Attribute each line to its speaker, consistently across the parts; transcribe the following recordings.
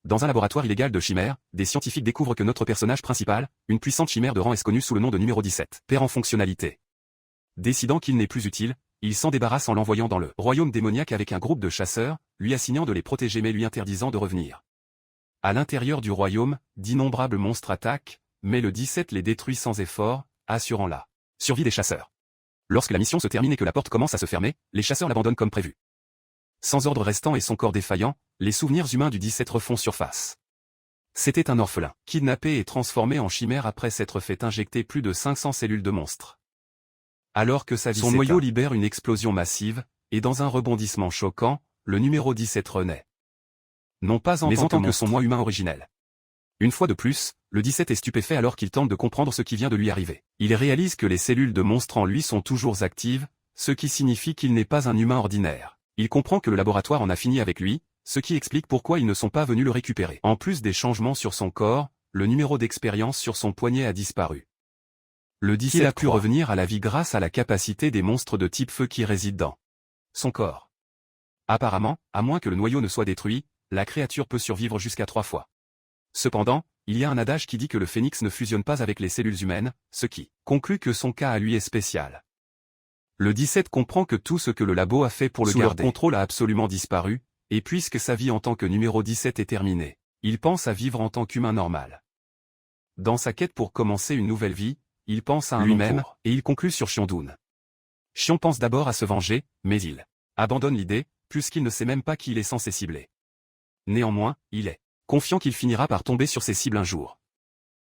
Speaker 1: Dans un laboratoire illégal de chimères, des scientifiques découvrent que notre personnage principal, une puissante chimère de rang S connue sous le nom de numéro 17, perd en fonctionnalité. Décidant qu'il n'est plus utile, il s'en débarrasse en l'envoyant dans le royaume démoniaque avec un groupe de chasseurs, lui assignant de les protéger mais lui interdisant de revenir. À l'intérieur du royaume, d'innombrables monstres attaquent, mais le 17 les détruit sans effort, assurant la survie des chasseurs. Lorsque la mission se termine et que la porte commence à se fermer, les chasseurs l'abandonnent comme prévu. Sans ordre restant et son corps défaillant, les souvenirs humains du 17 refont surface. C'était un orphelin, kidnappé et transformé en chimère après s'être fait injecter plus de 500 cellules de monstres. Alors que sa vie son noyau libère une explosion massive, et dans un rebondissement choquant, le numéro 17 renaît. Non pas en tant que son moi humain originel. Une fois de plus, le 17 est stupéfait alors qu'il tente de comprendre ce qui vient de lui arriver. Il réalise que les cellules de monstre en lui sont toujours actives, ce qui signifie qu'il n'est pas un humain ordinaire. Il comprend que le laboratoire en a fini avec lui, ce qui explique pourquoi ils ne sont pas venus le récupérer. En plus des changements sur son corps, le numéro d'expérience sur son poignet a disparu. Le 17 a pu revenir à la vie grâce à la capacité des monstres de type feu qui résident dans son corps. Apparemment, à moins que le noyau ne soit détruit, la créature peut survivre jusqu'à 3 fois. Cependant, il y a un adage qui dit que le phénix ne fusionne pas avec les cellules humaines, ce qui conclut que son cas à lui est spécial. Le 17 comprend que tout ce que le labo a fait pour le garder sous leur contrôle a absolument disparu, et puisque sa vie en tant que numéro 17 est terminée, il pense à vivre en tant qu'humain normal. Dans sa quête pour commencer une nouvelle vie, il pense à lui-même, et il conclut sur Xiondun. Xion pense d'abord à se venger, mais il abandonne l'idée, puisqu'il ne sait même pas qui il est censé cibler. Néanmoins, il est confiant qu'il finira par tomber sur ses cibles un jour.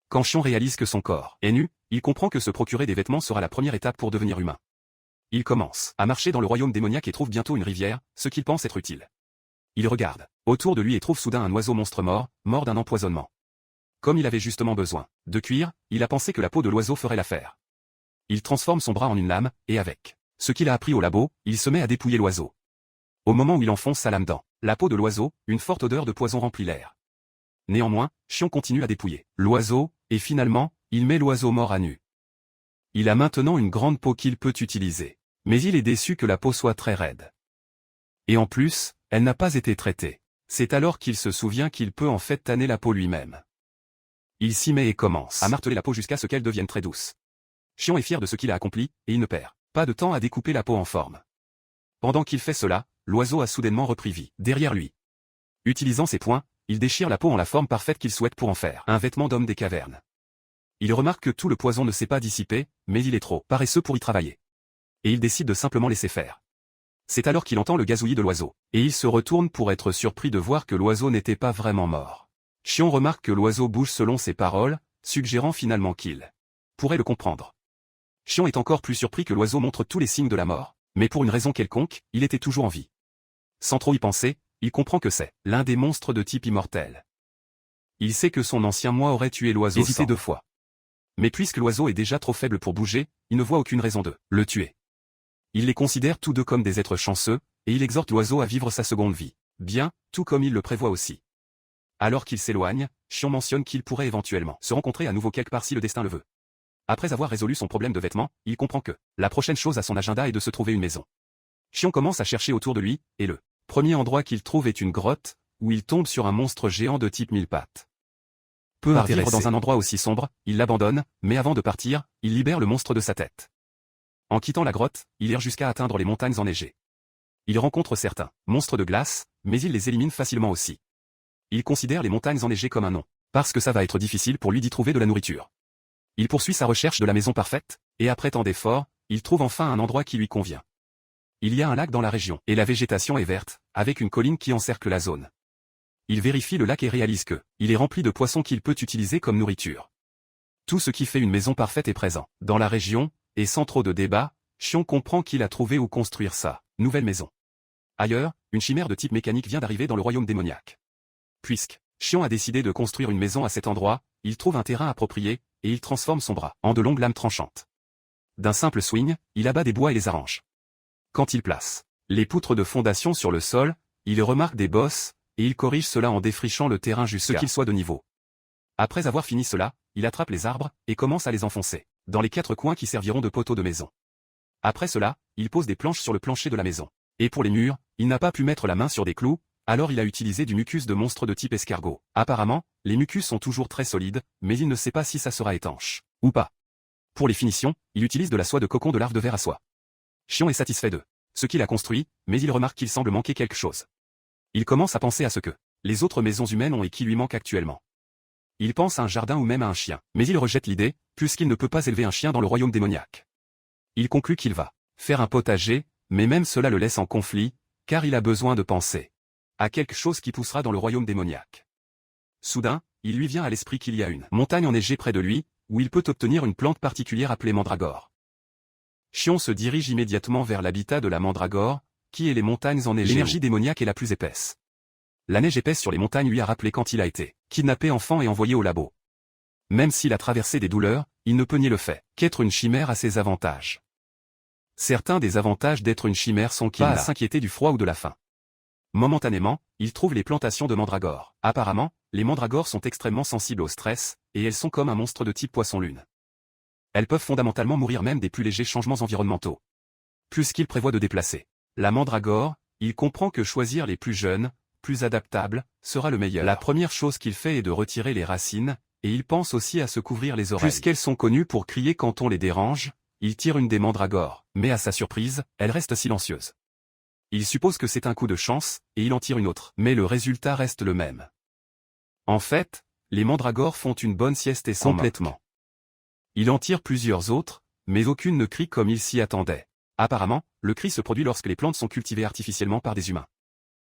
Speaker 1: Quand Xion réalise que son corps est nu, il comprend que se procurer des vêtements sera la première étape pour devenir humain. Il commence à marcher dans le royaume démoniaque et trouve bientôt une rivière, ce qu'il pense être utile. Il regarde autour de lui et trouve soudain un oiseau monstre mort d'un empoisonnement. Comme il avait justement besoin de cuir, il a pensé que la peau de l'oiseau ferait l'affaire. Il transforme son bras en une lame, et avec ce qu'il a appris au labo, il se met à dépouiller l'oiseau. Au moment où il enfonce sa lame dans la peau de l'oiseau, une forte odeur de poison remplit l'air. Néanmoins, Xion continue à dépouiller l'oiseau, et finalement, il met l'oiseau mort à nu. Il a maintenant une grande peau qu'il peut utiliser, mais il est déçu que la peau soit très raide. Et en plus, elle n'a pas été traitée. C'est alors qu'il se souvient qu'il peut en fait tanner la peau lui-même. Il s'y met et commence à marteler la peau jusqu'à ce qu'elle devienne très douce. Xion est fier de ce qu'il a accompli, et il ne perd pas de temps à découper la peau en forme. Pendant qu'il fait cela, l'oiseau a soudainement repris vie derrière lui. Utilisant ses poings, il déchire la peau en la forme parfaite qu'il souhaite pour en faire un vêtement d'homme des cavernes. Il remarque que tout le poison ne s'est pas dissipé, mais il est trop paresseux pour y travailler. Et il décide de simplement laisser faire. C'est alors qu'il entend le gazouillis de l'oiseau, et il se retourne pour être surpris de voir que l'oiseau n'était pas vraiment mort. Xion remarque que l'oiseau bouge selon ses paroles, suggérant finalement qu'il pourrait le comprendre. Xion est encore plus surpris que l'oiseau montre tous les signes de la mort, mais pour une raison quelconque, il était toujours en vie. Sans trop y penser, il comprend que c'est l'un des monstres de type immortel. Il sait que son ancien moi aurait tué l'oiseau hésité 2 fois. Mais puisque l'oiseau est déjà trop faible pour bouger, il ne voit aucune raison de le tuer. Il les considère tous deux comme des êtres chanceux, et il exhorte l'oiseau à vivre sa seconde vie. Bien, tout comme il le prévoit aussi. Alors qu'il s'éloigne, Xion mentionne qu'il pourrait éventuellement se rencontrer à nouveau quelque part si le destin le veut. Après avoir résolu son problème de vêtements, il comprend que la prochaine chose à son agenda est de se trouver une maison. Xion commence à chercher autour de lui, et le premier endroit qu'il trouve est une grotte, où il tombe sur un monstre géant de type 1000 pattes. Peu intéressé dans un endroit aussi sombre, il l'abandonne, mais avant de partir, il libère le monstre de sa tête. En quittant la grotte, il erre jusqu'à atteindre les montagnes enneigées. Il rencontre certains monstres de glace, mais il les élimine facilement aussi. Il considère les montagnes enneigées comme un nom, parce que ça va être difficile pour lui d'y trouver de la nourriture. Il poursuit sa recherche de la maison parfaite, et après tant d'efforts, il trouve enfin un endroit qui lui convient. Il y a un lac dans la région, et la végétation est verte, avec une colline qui encercle la zone. Il vérifie le lac et réalise que il est rempli de poissons qu'il peut utiliser comme nourriture. Tout ce qui fait une maison parfaite est présent dans la région, et sans trop de débat, Xion comprend qu'il a trouvé où construire sa nouvelle maison. Ailleurs, une chimère de type mécanique vient d'arriver dans le royaume démoniaque. Puisque Xion a décidé de construire une maison à cet endroit, il trouve un terrain approprié, et il transforme son bras en de longues lames tranchantes. D'un simple swing, il abat des bois et les arrange. Quand il place les poutres de fondation sur le sol, il remarque des bosses, et il corrige cela en défrichant le terrain jusqu'à ce qu'il soit de niveau. Après avoir fini cela, il attrape les arbres, et commence à les enfoncer dans les 4 coins qui serviront de poteaux de maison. Après cela, il pose des planches sur le plancher de la maison. Et pour les murs, il n'a pas pu mettre la main sur des clous, Alors il a utilisé du mucus de monstre de type escargot. Apparemment, les mucus sont toujours très solides, mais il ne sait pas si ça sera étanche ou pas. Pour les finitions, il utilise de la soie de cocon de larve de ver à soie. Xion est satisfait de ce qu'il a construit, mais il remarque qu'il semble manquer quelque chose. Il commence à penser à ce que les autres maisons humaines ont et qui lui manque actuellement. Il pense à un jardin ou même à un chien, mais il rejette l'idée, puisqu'il ne peut pas élever un chien dans le royaume démoniaque. Il conclut qu'il va faire un potager, mais même cela le laisse en conflit, car il a besoin de penser à quelque chose qui poussera dans le royaume démoniaque. Soudain, il lui vient à l'esprit qu'il y a une montagne enneigée près de lui, où il peut obtenir une plante particulière appelée mandragore. Xion se dirige immédiatement vers l'habitat de la mandragore, qui est les montagnes enneigées. L'énergie démoniaque est la plus épaisse. La neige épaisse sur les montagnes lui a rappelé quand il a été kidnappé enfant et envoyé au labo. Même s'il a traversé des douleurs, il ne peut nier le fait qu'être une chimère a ses avantages. Certains des avantages d'être une chimère sont qu'il n'a pas à s'inquiéter du froid ou de la faim. Momentanément, il trouve les plantations de mandragore. Apparemment, les mandragores sont extrêmement sensibles au stress, et elles sont comme un monstre de type poisson-lune. Elles peuvent fondamentalement mourir même des plus légers changements environnementaux. Puisqu'il prévoit de déplacer la mandragore, il comprend que choisir les plus jeunes, plus adaptables, sera le meilleur. La première chose qu'il fait est de retirer les racines, et il pense aussi à se couvrir les oreilles. Puisqu'elles sont connues pour crier quand on les dérange, il tire une des mandragores, mais à sa surprise, elle reste silencieuse. Il suppose que c'est un coup de chance, et il en tire une autre. Mais le résultat reste le même. En fait, les mandragores font une bonne sieste et s'en complètement. Il en tire plusieurs autres, mais aucune ne crie comme il s'y attendait. Apparemment, le cri se produit lorsque les plantes sont cultivées artificiellement par des humains.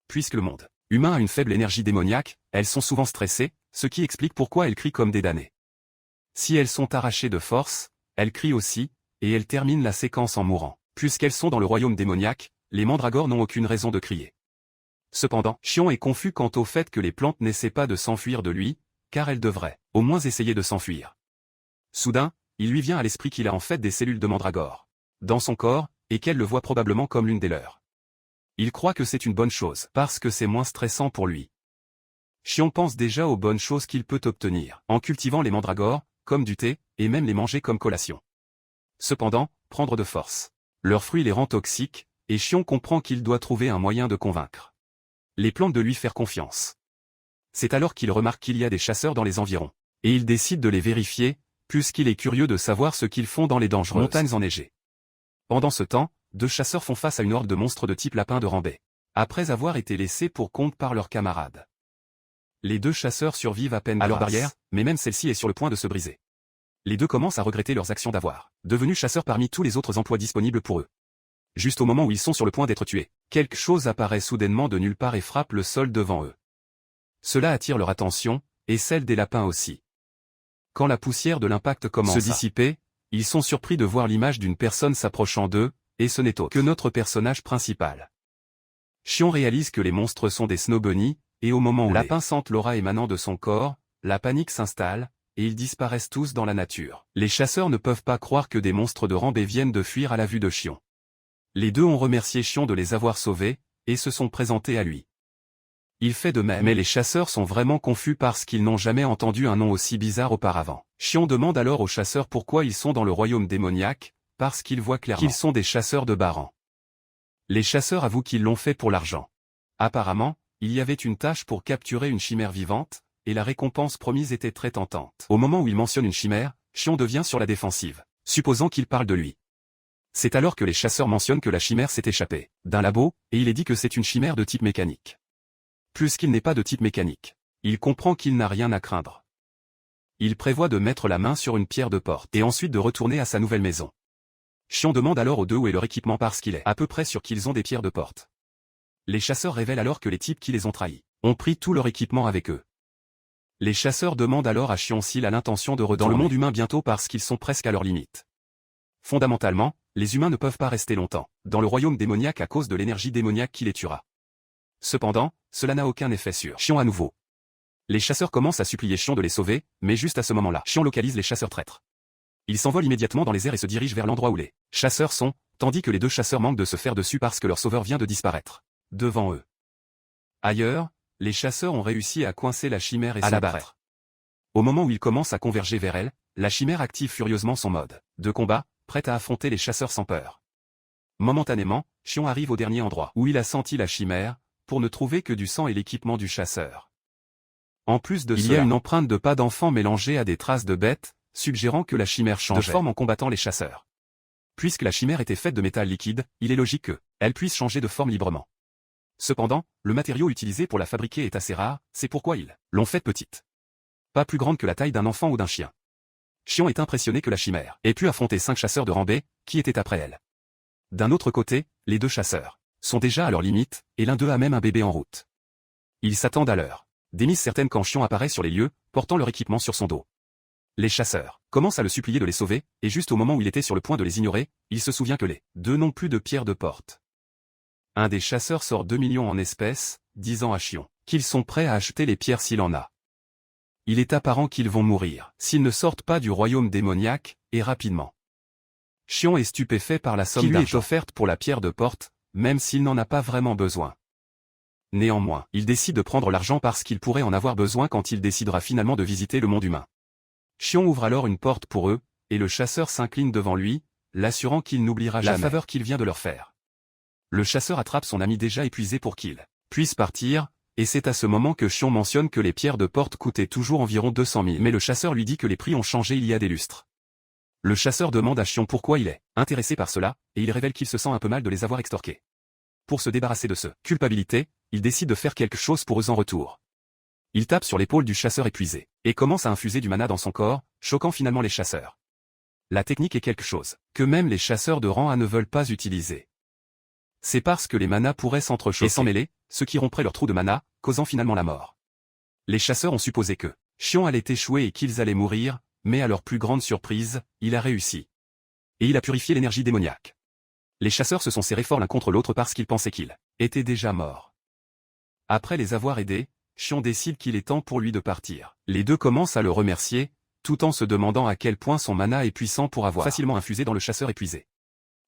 Speaker 1: Puisque le monde humain a une faible énergie démoniaque, elles sont souvent stressées, ce qui explique pourquoi elles crient comme des damnées. Si elles sont arrachées de force, elles crient aussi, et elles terminent la séquence en mourant. Puisqu'elles sont dans le royaume démoniaque, les mandragores n'ont aucune raison de crier. Cependant, Xion est confus quant au fait que les plantes n'essaient pas de s'enfuir de lui, car elles devraient au moins essayer de s'enfuir. Soudain, il lui vient à l'esprit qu'il a en fait des cellules de mandragore dans son corps, et qu'elle le voit probablement comme l'une des leurs. Il croit que c'est une bonne chose, parce que c'est moins stressant pour lui. Xion pense déjà aux bonnes choses qu'il peut obtenir, en cultivant les mandragores, comme du thé, et même les manger comme collation. Cependant, prendre de force leurs fruits les rend toxiques, et Xion comprend qu'il doit trouver un moyen de convaincre les plantes de lui faire confiance. C'est alors qu'il remarque qu'il y a des chasseurs dans les environs, et il décide de les vérifier, puisqu'il est curieux de savoir ce qu'ils font dans les dangereuses montagnes enneigées. Pendant ce temps, deux chasseurs font face à une horde de monstres de type lapin de Rambé, après avoir été laissés pour compte par leurs camarades. Les deux chasseurs survivent à peine à leur barrière, mais même celle-ci est sur le point de se briser. Les deux commencent à regretter leurs actions d'avoir devenu chasseurs parmi tous les autres emplois disponibles pour eux. Juste au moment où ils sont sur le point d'être tués, quelque chose apparaît soudainement de nulle part et frappe le sol devant eux. Cela attire leur attention, et celle des lapins aussi. Quand la poussière de l'impact commence à se dissiper, ils sont surpris de voir l'image d'une personne s'approchant d'eux, et ce n'est autre que notre personnage principal. Xion réalise que les monstres sont des snow bunnies, et au moment où les lapins sentent l'aura émanant de son corps, la panique s'installe, et ils disparaissent tous dans la nature. Les chasseurs ne peuvent pas croire que des monstres de Rambé viennent de fuir à la vue de Xion. Les deux ont remercié Xion de les avoir sauvés, et se sont présentés à lui. Il fait de même, mais les chasseurs sont vraiment confus parce qu'ils n'ont jamais entendu un nom aussi bizarre auparavant. Xion demande alors aux chasseurs pourquoi ils sont dans le royaume démoniaque, parce qu'ils voient clairement qu'ils sont des chasseurs de bas rang. Les chasseurs avouent qu'ils l'ont fait pour l'argent. Apparemment, il y avait une tâche pour capturer une chimère vivante, et la récompense promise était très tentante. Au moment où il mentionne une chimère, Xion devient sur la défensive, supposant qu'il parle de lui. C'est alors que les chasseurs mentionnent que la chimère s'est échappée d'un labo, et il est dit que c'est une chimère de type mécanique. Puisqu'il n'est pas de type mécanique, il comprend qu'il n'a rien à craindre. Il prévoit de mettre la main sur une pierre de porte et ensuite de retourner à sa nouvelle maison. Xion demande alors aux deux où est leur équipement parce qu'il est à peu près sûr qu'ils ont des pierres de porte. Les chasseurs révèlent alors que les types qui les ont trahis ont pris tout leur équipement avec eux. Les chasseurs demandent alors à Xion s'il a l'intention de retourner dans le monde humain bientôt parce qu'ils sont presque à leur limite. Fondamentalement, les humains ne peuvent pas rester longtemps dans le royaume démoniaque à cause de l'énergie démoniaque qui les tuera. Cependant, cela n'a aucun effet sur Xion à nouveau. Les chasseurs commencent à supplier Xion de les sauver, mais juste à ce moment-là, Xion localise les chasseurs traîtres. Ils s'envolent immédiatement dans les airs et se dirigent vers l'endroit où les chasseurs sont, tandis que les deux chasseurs manquent de se faire dessus parce que leur sauveur vient de disparaître devant eux. Ailleurs, les chasseurs ont réussi à coincer la chimère et à l'abattre. Au moment où ils commencent à converger vers elle, la chimère active furieusement son mode de combat, prête à affronter les chasseurs sans peur. Momentanément, Xion arrive au dernier endroit où il a senti la chimère, pour ne trouver que du sang et l'équipement du chasseur. En plus de cela, il y a une empreinte de pas d'enfant mélangée à des traces de bêtes, suggérant que la chimère changeait de forme en combattant les chasseurs. Puisque la chimère était faite de métal liquide, il est logique qu'elle puisse changer de forme librement. Cependant, le matériau utilisé pour la fabriquer est assez rare, c'est pourquoi ils l'ont faite petite. Pas plus grande que la taille d'un enfant ou d'un chien. Xion est impressionné que la chimère ait pu affronter 5 chasseurs de rang B, qui étaient après elle. D'un autre côté, les 2 chasseurs sont déjà à leur limite, et l'un d'eux a même un bébé en route. Ils s'attendent à l'heure démise certaine quand Xion apparaît sur les lieux, portant leur équipement sur son dos. Les chasseurs commencent à le supplier de les sauver, et juste au moment où il était sur le point de les ignorer, il se souvient que les 2 n'ont plus de pierres de porte. Un des chasseurs sort 2 millions en espèces, disant à Xion qu'ils sont prêts à acheter les pierres s'il en a. Il est apparent qu'ils vont mourir s'ils ne sortent pas du royaume démoniaque, et rapidement. Xion est stupéfait par la somme qui lui est offerte pour la pierre de porte, même s'il n'en a pas vraiment besoin. Néanmoins, il décide de prendre l'argent parce qu'il pourrait en avoir besoin quand il décidera finalement de visiter le monde humain. Xion ouvre alors une porte pour eux, et le chasseur s'incline devant lui, l'assurant qu'il n'oubliera jamais la faveur qu'il vient de leur faire. Le chasseur attrape son ami déjà épuisé pour qu'il puisse partir, et c'est à ce moment que Xion mentionne que les pierres de porte coûtaient toujours environ 200 000. Mais le chasseur lui dit que les prix ont changé il y a des lustres. Le chasseur demande à Xion pourquoi il est intéressé par cela, et il révèle qu'il se sent un peu mal de les avoir extorqués. Pour se débarrasser de ce culpabilité, il décide de faire quelque chose pour eux en retour. Il tape sur l'épaule du chasseur épuisé, et commence à infuser du mana dans son corps, choquant finalement les chasseurs. La technique est quelque chose que même les chasseurs de rang A ne veulent pas utiliser. C'est parce que les manas pourraient s'entrechoquer et s'emmêler, ce qui romprait leur trou de mana, causant finalement la mort. Les chasseurs ont supposé que Xion allait échouer et qu'ils allaient mourir, mais à leur plus grande surprise, il a réussi. Et il a purifié l'énergie démoniaque. Les chasseurs se sont serrés fort l'un contre l'autre parce qu'ils pensaient qu'ils étaient déjà morts. Après les avoir aidés, Xion décide qu'il est temps pour lui de partir. Les 2 commencent à le remercier, tout en se demandant à quel point son mana est puissant pour avoir facilement infusé dans le chasseur épuisé.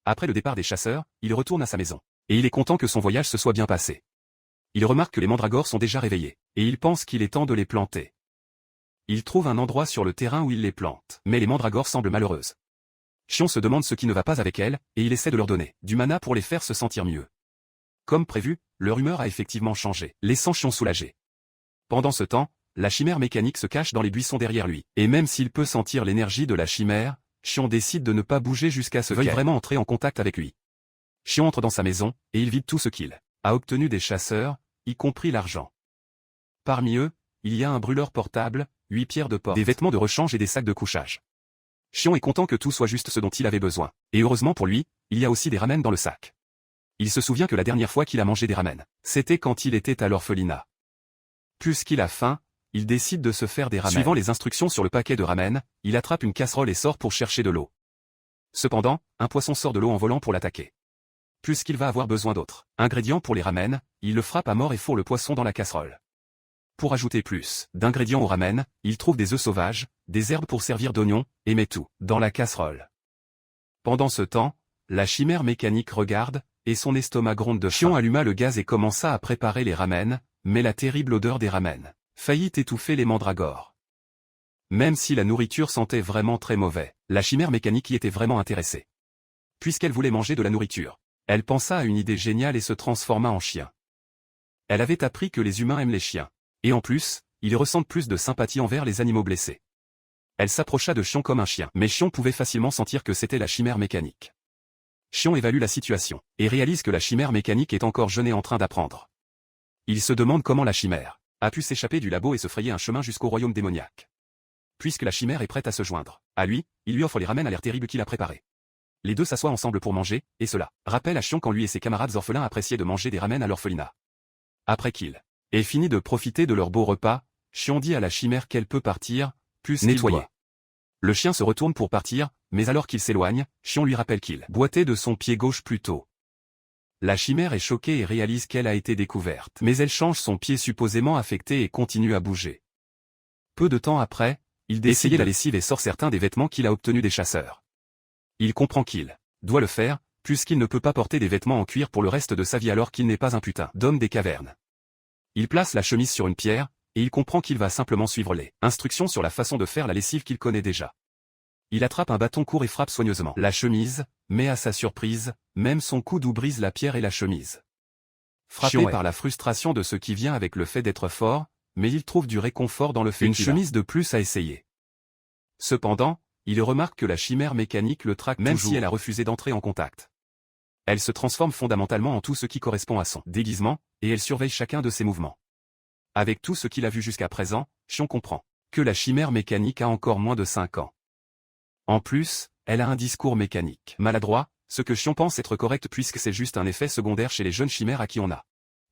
Speaker 1: Après le départ des chasseurs, il retourne à sa maison. Et il est content que son voyage se soit bien passé. Il remarque que les mandragores sont déjà réveillés, et il pense qu'il est temps de les planter. Il trouve un endroit sur le terrain où il les plante, mais les mandragores semblent malheureuses. Xion se demande ce qui ne va pas avec elles, et il essaie de leur donner du mana pour les faire se sentir mieux. Comme prévu, leur humeur a effectivement changé, laissant Xion soulagé. Pendant ce temps, la chimère mécanique se cache dans les buissons derrière lui, et même s'il peut sentir l'énergie de la chimère, Xion décide de ne pas bouger jusqu'à ce qu'elle veuille vraiment entrer en contact avec lui. Xion entre dans sa maison, et il vide tout ce qu'il a obtenu des chasseurs, y compris l'argent. Parmi eux, il y a un brûleur portable, 8 pierres de porte, des vêtements de rechange et des sacs de couchage. Xion est content que tout soit juste ce dont il avait besoin, et heureusement pour lui, il y a aussi des ramen dans le sac. Il se souvient que la dernière fois qu'il a mangé des ramen, c'était quand il était à l'orphelinat. Puisqu'il a faim, il décide de se faire des ramen. Suivant les instructions sur le paquet de ramen, il attrape une casserole et sort pour chercher de l'eau. Cependant, un poisson sort de l'eau en volant pour l'attaquer. Puisqu'il va avoir besoin d'autres ingrédients pour les ramen, il le frappe à mort et fourre le poisson dans la casserole. Pour ajouter plus d'ingrédients au ramen, il trouve des œufs sauvages, des herbes pour servir d'oignons, et met tout dans la casserole. Pendant ce temps, la chimère mécanique regarde, et son estomac gronde de faim. Xion alluma le gaz et commença à préparer les ramen, mais la terrible odeur des ramen faillit étouffer les mandragores. Même si la nourriture sentait vraiment très mauvais, la chimère mécanique y était vraiment intéressée. Puisqu'elle voulait manger de la nourriture, elle pensa à une idée géniale et se transforma en chien. Elle avait appris que les humains aiment les chiens. Et en plus, ils ressentent plus de sympathie envers les animaux blessés. Elle s'approcha de Xion comme un chien, mais Xion pouvait facilement sentir que c'était la chimère mécanique. Xion évalue la situation, et réalise que la chimère mécanique est encore jeune et en train d'apprendre. Il se demande comment la chimère a pu s'échapper du labo et se frayer un chemin jusqu'au royaume démoniaque. Puisque la chimère est prête à se joindre à lui, il lui offre les ramen à l'air terrible qu'il a préparés. Les 2 s'assoient ensemble pour manger, et cela rappelle à Xion quand lui et ses camarades orphelins appréciaient de manger des ramen à l'orphelinat. Après qu'il ait fini de profiter de leur beau repas, Xion dit à la chimère qu'elle peut partir, puisqu'il nettoyer. Le chien se retourne pour partir, mais alors qu'il s'éloigne, Xion lui rappelle qu'il boitait de son pied gauche plus tôt. La chimère est choquée et réalise qu'elle a été découverte, mais elle change son pied supposément affecté et continue à bouger. Peu de temps après, il décide d'essayer la lessive et sort certains des vêtements qu'il a obtenus des chasseurs. Il comprend qu'il doit le faire, puisqu'il ne peut pas porter des vêtements en cuir pour le reste de sa vie alors qu'il n'est pas un putain d'homme des cavernes. Il place la chemise sur une pierre, et il comprend qu'il va simplement suivre les instructions sur la façon de faire la lessive qu'il connaît déjà. Il attrape un bâton court et frappe soigneusement la chemise, mais à sa surprise, même son coup doux brise la pierre et la chemise. frappé par la frustration de ce qui vient avec le fait d'être fort, mais il trouve du réconfort dans le fait qu'il a une chemise de plus à essayer. Cependant, il remarque que la chimère mécanique le traque même si elle a refusé d'entrer en contact. Elle se transforme fondamentalement en tout ce qui correspond à son déguisement, et elle surveille chacun de ses mouvements. Avec tout ce qu'il a vu jusqu'à présent, Xion comprend que la chimère mécanique a encore moins de 5 ans. En plus, elle a un discours mécanique maladroit, ce que Xion pense être correct puisque c'est juste un effet secondaire chez les jeunes chimères à qui on a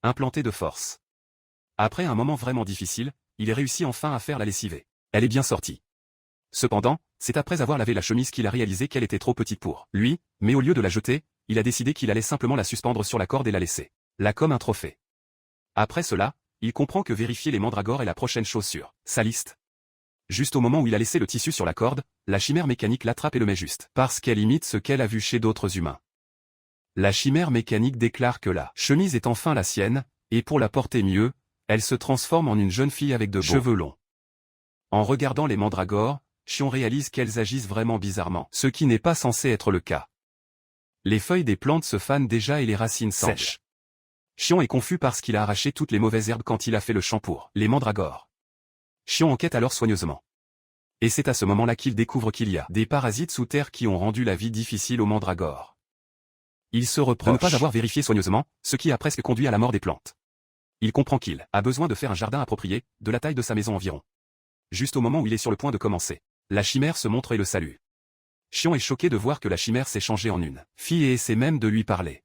Speaker 1: implanté de force. Après un moment vraiment difficile, il réussit enfin à faire la lessivée. Elle est bien sortie. Cependant, c'est après avoir lavé la chemise qu'il a réalisé qu'elle était trop petite pour lui, mais au lieu de la jeter, il a décidé qu'il allait simplement la suspendre sur la corde et la laisser là comme un trophée. Après cela, il comprend que vérifier les mandragores est la prochaine chose sur sa liste. Juste au moment où il a laissé le tissu sur la corde, la chimère mécanique l'attrape et le met juste, parce qu'elle imite ce qu'elle a vu chez d'autres humains. La chimère mécanique déclare que la chemise est enfin la sienne, et pour la porter mieux, elle se transforme en une jeune fille avec de beaux cheveux longs. En regardant les mandragores, Xion réalise qu'elles agissent vraiment bizarrement, ce qui n'est pas censé être le cas. Les feuilles des plantes se fanent déjà et les racines sèchent. Xion est confus parce qu'il a arraché toutes les mauvaises herbes quand il a fait le chant pour les mandragores. Xion enquête alors soigneusement. Et c'est à ce moment-là qu'il découvre qu'il y a des parasites sous terre qui ont rendu la vie difficile aux mandragores. Il se reproche de ne pas avoir vérifié soigneusement, ce qui a presque conduit à la mort des plantes. Il comprend qu'il a besoin de faire un jardin approprié, de la taille de sa maison environ. Juste au moment où il est sur le point de commencer, la chimère se montre et le salue. Xion est choqué de voir que la chimère s'est changée en une fille et essaie même de lui parler.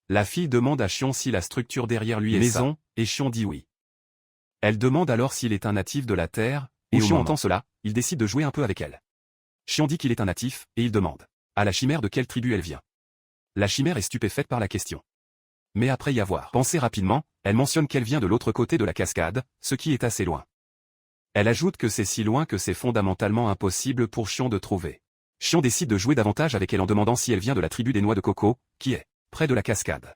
Speaker 1: La fille demande à Xion si la structure derrière lui est maison, et Xion dit oui. Elle demande alors s'il est un natif de la Terre, et Xion entend cela, il décide de jouer un peu avec elle. Xion dit qu'il est un natif, et il demande à la chimère de quelle tribu elle vient. La chimère est stupéfaite par la question. Mais après y avoir pensé rapidement, elle mentionne qu'elle vient de l'autre côté de la cascade, ce qui est assez loin. Elle ajoute que c'est si loin que c'est fondamentalement impossible pour Xion de trouver. Xion décide de jouer davantage avec elle en demandant si elle vient de la tribu des noix de coco, qui est près de la cascade.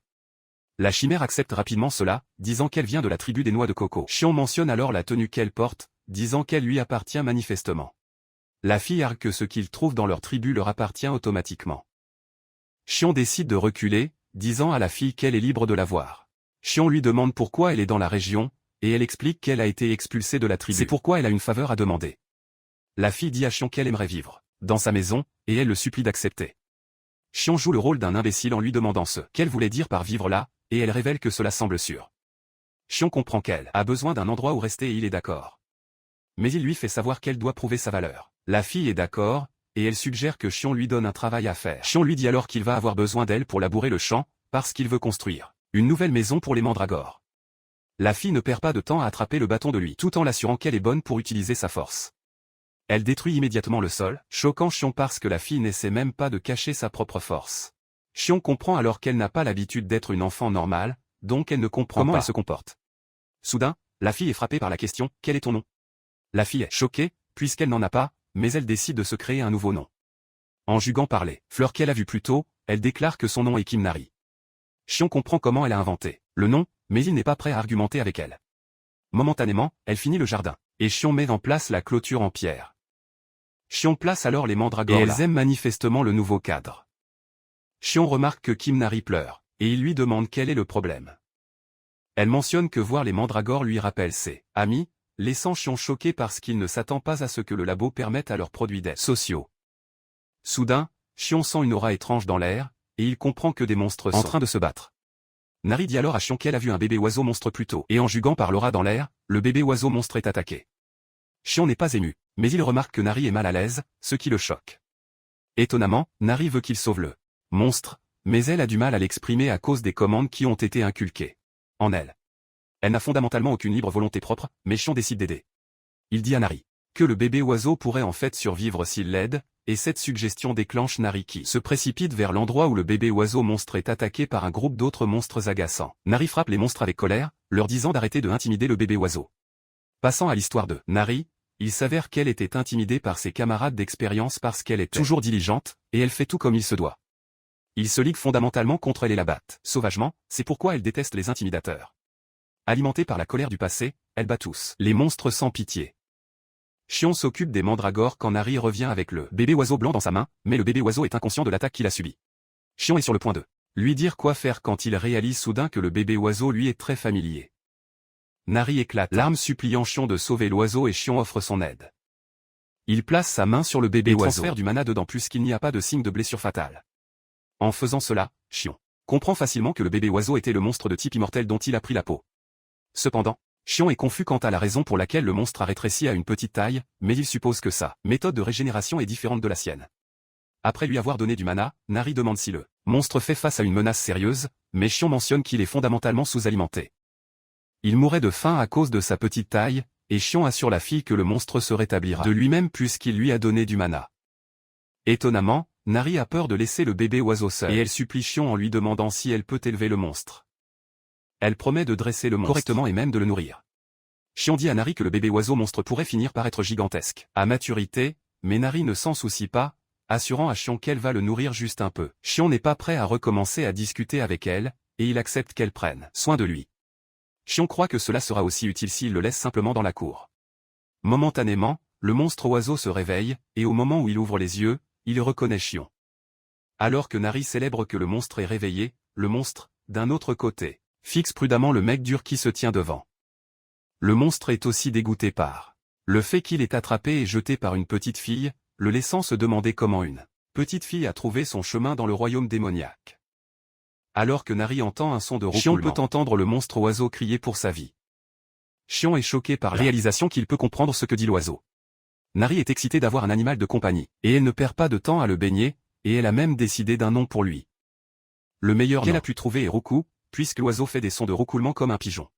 Speaker 1: La chimère accepte rapidement cela, disant qu'elle vient de la tribu des noix de coco. Xion mentionne alors la tenue qu'elle porte, disant qu'elle lui appartient manifestement. La fille argue que ce qu'ils trouvent dans leur tribu leur appartient automatiquement. Xion décide de reculer, disant à la fille qu'elle est libre de la voir. Xion lui demande pourquoi elle est dans la région, et elle explique qu'elle a été expulsée de la tribu. C'est pourquoi elle a une faveur à demander. La fille dit à Xion qu'elle aimerait vivre dans sa maison, et elle le supplie d'accepter. Xion joue le rôle d'un imbécile en lui demandant ce qu'elle voulait dire par vivre là, et elle révèle que cela semble sûr. Xion comprend qu'elle a besoin d'un endroit où rester et il est d'accord. Mais il lui fait savoir qu'elle doit prouver sa valeur. La fille est d'accord, et elle suggère que Xion lui donne un travail à faire. Xion lui dit alors qu'il va avoir besoin d'elle pour labourer le champ, parce qu'il veut construire une nouvelle maison pour les mandragores. La fille ne perd pas de temps à attraper le bâton de lui, tout en l'assurant qu'elle est bonne pour utiliser sa force. Elle détruit immédiatement le sol, choquant Xion parce que la fille n'essaie même pas de cacher sa propre force. Xion comprend alors qu'elle n'a pas l'habitude d'être une enfant normale, donc elle ne comprend pas comment elle se comporte. Soudain, la fille est frappée par la question « Quel est ton nom ?» La fille est choquée, puisqu'elle n'en a pas, mais elle décide de se créer un nouveau nom. En jugant par les fleurs qu'elle a vues plus tôt, elle déclare que son nom est Kimnari. Xion comprend comment elle a inventé le nom, mais il n'est pas prêt à argumenter avec elle. Momentanément, elle finit le jardin, et Xion met en place la clôture en pierre. Xion place alors les mandragores et elles aiment manifestement le nouveau cadre. Xion remarque que Kimnari pleure, et il lui demande quel est le problème. Elle mentionne que voir les mandragores lui rappelle ses amis, laissant Xion choqué parce qu'il ne s'attend pas à ce que le labo permette à leurs produits d'aide sociaux. Soudain, Xion sent une aura étrange dans l'air, et il comprend que des monstres sont en train de se battre. Nari dit alors à Xion qu'elle a vu un bébé oiseau monstre plus tôt, et en jugant par l'aura dans l'air, le bébé oiseau monstre est attaqué. Xion n'est pas ému, mais il remarque que Nari est mal à l'aise, ce qui le choque. Étonnamment, Nari veut qu'il sauve le monstre, mais elle a du mal à l'exprimer à cause des commandes qui ont été inculquées en elle. Elle n'a fondamentalement aucune libre volonté propre, mais Xion décide d'aider. Il dit à Nari que le bébé oiseau pourrait en fait survivre s'il l'aide, et cette suggestion déclenche Nari qui se précipite vers l'endroit où le bébé oiseau monstre est attaqué par un groupe d'autres monstres agaçants. Nari frappe les monstres avec colère, leur disant d'arrêter de intimider le bébé oiseau. Passant à l'histoire de Nari, il s'avère qu'elle était intimidée par ses camarades d'expérience parce qu'elle est toujours diligente, et elle fait tout comme il se doit. Ils se liguent fondamentalement contre elle et la battent sauvagement, c'est pourquoi elle déteste les intimidateurs. Alimentée par la colère du passé, elle bat tous les monstres sans pitié. Xion s'occupe des mandragores quand Nari revient avec le bébé oiseau blanc dans sa main, mais le bébé oiseau est inconscient de l'attaque qu'il a subie. Xion est sur le point de Lui dire quoi faire quand il réalise soudain que le bébé oiseau lui est très familier. Nari éclate, larmes suppliant Xion de sauver l'oiseau et Xion offre son aide. Il place sa main sur le bébé oiseau et transfère du mana dedans puisqu'il n'y a pas de signe de blessure fatale. En faisant cela, Xion comprend facilement que le bébé oiseau était le monstre de type immortel dont il a pris la peau. Cependant, Xion est confus quant à la raison pour laquelle le monstre a rétréci à une petite taille, mais il suppose que sa méthode de régénération est différente de la sienne. Après lui avoir donné du mana, Nari demande si le monstre fait face à une menace sérieuse, mais Xion mentionne qu'il est fondamentalement sous-alimenté. Il mourrait de faim à cause de sa petite taille, et Xion assure la fille que le monstre se rétablira de lui-même puisqu'il lui a donné du mana. Étonnamment, Nari a peur de laisser le bébé oiseau seul et elle supplie Xion en lui demandant si elle peut élever le monstre. Elle promet de dresser le monstre correctement et même de le nourrir. Xion dit à Nari que le bébé oiseau monstre pourrait finir par être gigantesque à maturité, mais Nari ne s'en soucie pas, assurant à Xion qu'elle va le nourrir juste un peu. Xion n'est pas prêt à recommencer à discuter avec elle, et il accepte qu'elle prenne soin de lui. Xion croit que cela sera aussi utile s'il le laisse simplement dans la cour. Momentanément, le monstre oiseau se réveille, et au moment où il ouvre les yeux, il reconnaît Xion. Alors que Nari célèbre que le monstre est réveillé, le monstre, d'un autre côté, fixe prudemment le mec dur qui se tient devant. Le monstre est aussi dégoûté par le fait qu'il est attrapé et jeté par une petite fille, le laissant se demander comment une petite fille a trouvé son chemin dans le royaume démoniaque. Alors que Nari entend un son de roucoulement, Xion peut entendre le monstre oiseau crier pour sa vie. Xion est choqué par la réalisation qu'il peut comprendre ce que dit l'oiseau. Nari est excitée d'avoir un animal de compagnie, et elle ne perd pas de temps à le baigner, et elle a même décidé d'un nom pour lui. Le meilleur qu'elle a pu trouver est Roucou, puisque l'oiseau fait des sons de roucoulement comme un pigeon.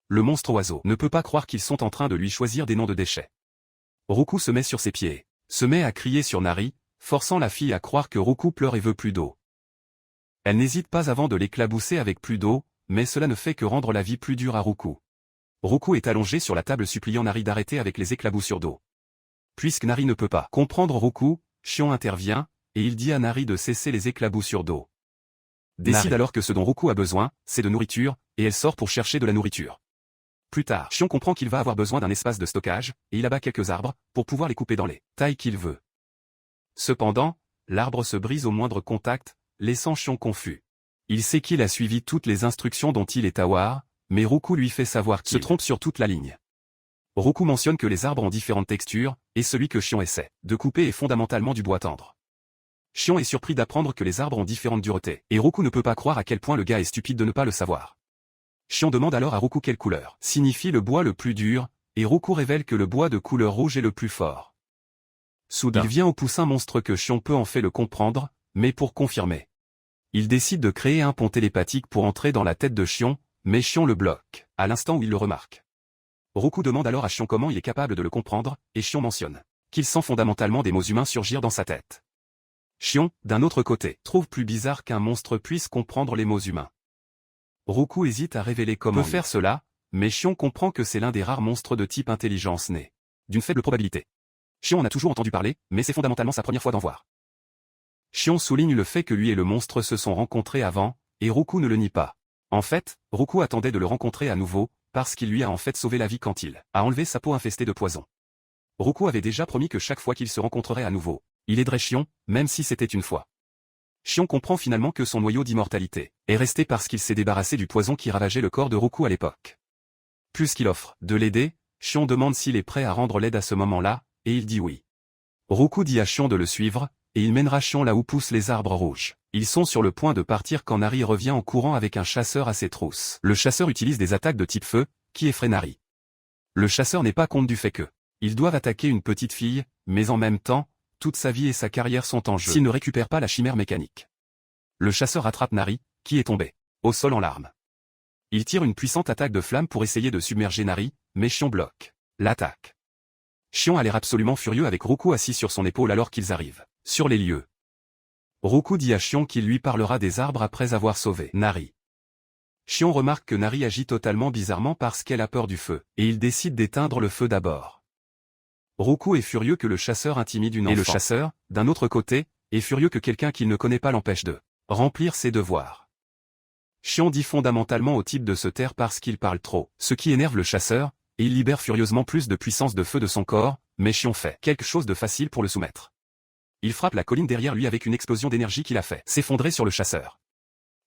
Speaker 1: Le monstre oiseau ne peut pas croire qu'ils sont en train de lui choisir des noms de déchets. Roucou se met sur ses pieds, se met à crier sur Nari, forçant la fille à croire que Roucou pleure et veut plus d'eau. Elle n'hésite pas avant de l'éclabousser avec plus d'eau, mais cela ne fait que rendre la vie plus dure à Roucou. Roucou est allongé sur la table suppliant Nari d'arrêter avec les éclaboussures d'eau. Puisque Nari ne peut pas comprendre Roucou, Xion intervient, et il dit à Nari de cesser les éclaboussures d'eau. Décide alors que ce dont Roucou a besoin, c'est de nourriture, et elle sort pour chercher de la nourriture. Plus tard, Xion comprend qu'il va avoir besoin d'un espace de stockage, et il abat quelques arbres, pour pouvoir les couper dans les tailles qu'il veut. Cependant, l'arbre se brise au moindre contact, laissant Xion confus. Il sait qu'il a suivi toutes les instructions dont il est aware, mais Roucou lui fait savoir qu'il se trompe sur toute la ligne. Roucou mentionne que les arbres ont différentes textures, et celui que Xion essaie de couper est fondamentalement du bois tendre. Xion est surpris d'apprendre que les arbres ont différentes duretés, et Roucou ne peut pas croire à quel point le gars est stupide de ne pas le savoir. Xion demande alors à Roucou quelle couleur signifie le bois le plus dur, et Roucou révèle que le bois de couleur rouge est le plus fort. Soudain, il vient au poussin monstre que Xion peut en fait le comprendre, mais pour confirmer. Il décide de créer un pont télépathique pour entrer dans la tête de Xion, mais Xion le bloque, à l'instant où il le remarque. Roucou demande alors à Xion comment il est capable de le comprendre, et Xion mentionne qu'il sent fondamentalement des mots humains surgir dans sa tête. Xion, d'un autre côté, trouve plus bizarre qu'un monstre puisse comprendre les mots humains. Roucou hésite à révéler comment peut faire cela, mais Xion comprend que c'est l'un des rares monstres de type intelligence nés d'une faible probabilité. Xion en a toujours entendu parler, mais c'est fondamentalement sa première fois d'en voir. Xion souligne le fait que lui et le monstre se sont rencontrés avant, et Roucou ne le nie pas. En fait, Roucou attendait de le rencontrer à nouveau, parce qu'il lui a en fait sauvé la vie quand il a enlevé sa peau infestée de poison. Roucou avait déjà promis que chaque fois qu'ils se rencontreraient à nouveau, il aiderait Xion, même si c'était une fois. Xion comprend finalement que son noyau d'immortalité est resté parce qu'il s'est débarrassé du poison qui ravageait le corps de Roucou à l'époque. Puisqu'il offre de l'aider, Xion demande s'il est prêt à rendre l'aide à ce moment-là, et il dit oui. Roucou dit à Xion de le suivre, et il mènera Xion là où poussent les arbres rouges. Ils sont sur le point de partir quand Nari revient en courant avec un chasseur à ses trousses. Le chasseur utilise des attaques de type feu, qui effraient Nari. Le chasseur n'est pas compte du fait que ils doivent attaquer une petite fille, mais en même temps, toute sa vie et sa carrière sont en jeu s'il ne récupère pas la chimère mécanique. Le chasseur attrape Nari, qui est tombé au sol en larmes. Il tire une puissante attaque de flamme pour essayer de submerger Nari, mais Xion bloque l'attaque. Xion a l'air absolument furieux avec Roucou assis sur son épaule alors qu'ils arrivent sur les lieux. Roucou dit à Xion qu'il lui parlera des arbres après avoir sauvé Nari. Xion remarque que Nari agit totalement bizarrement parce qu'elle a peur du feu, et il décide d'éteindre le feu d'abord. Roucou est furieux que le chasseur intimide une enfant. Et le chasseur, d'un autre côté, est furieux que quelqu'un qu'il ne connaît pas l'empêche de remplir ses devoirs. Xion dit fondamentalement au type de se taire parce qu'il parle trop, ce qui énerve le chasseur, et il libère furieusement plus de puissance de feu de son corps, mais Xion fait quelque chose de facile pour le soumettre. Il frappe la colline derrière lui avec une explosion d'énergie qui l'a fait s'effondrer sur le chasseur.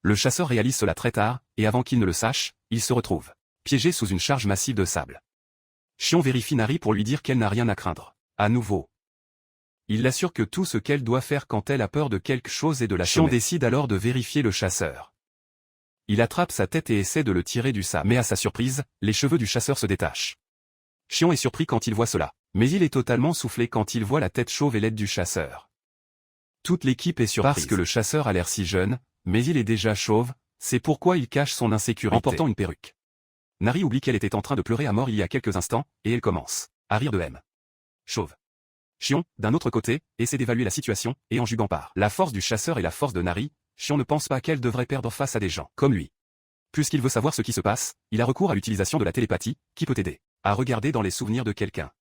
Speaker 1: Le chasseur réalise cela très tard, et avant qu'il ne le sache, il se retrouve piégé sous une charge massive de sable. Xion vérifie Nari pour lui dire qu'elle n'a rien à craindre. À nouveau. Il l'assure que tout ce qu'elle doit faire quand elle a peur de quelque chose est de la Xion décide alors de vérifier le chasseur. Il attrape sa tête et essaie de le tirer du sable. Mais à sa surprise, les cheveux du chasseur se détachent. Xion est surpris quand il voit cela, mais il est totalement soufflé quand il voit la tête chauve et laide du chasseur. Toute l'équipe est surprise parce que le chasseur a l'air si jeune, mais il est déjà chauve, c'est pourquoi il cache son insécurité en portant une perruque. Nari oublie qu'elle était en train de pleurer à mort il y a quelques instants, et elle commence à rire de M. Chauve. Xion, d'un autre côté, essaie d'évaluer la situation, et en jugant par la force du chasseur et la force de Nari, Xion ne pense pas qu'elle devrait perdre face à des gens comme lui. Puisqu'il veut savoir ce qui se passe, il a recours à l'utilisation de la télépathie, qui peut aider à regarder dans les souvenirs de quelqu'un.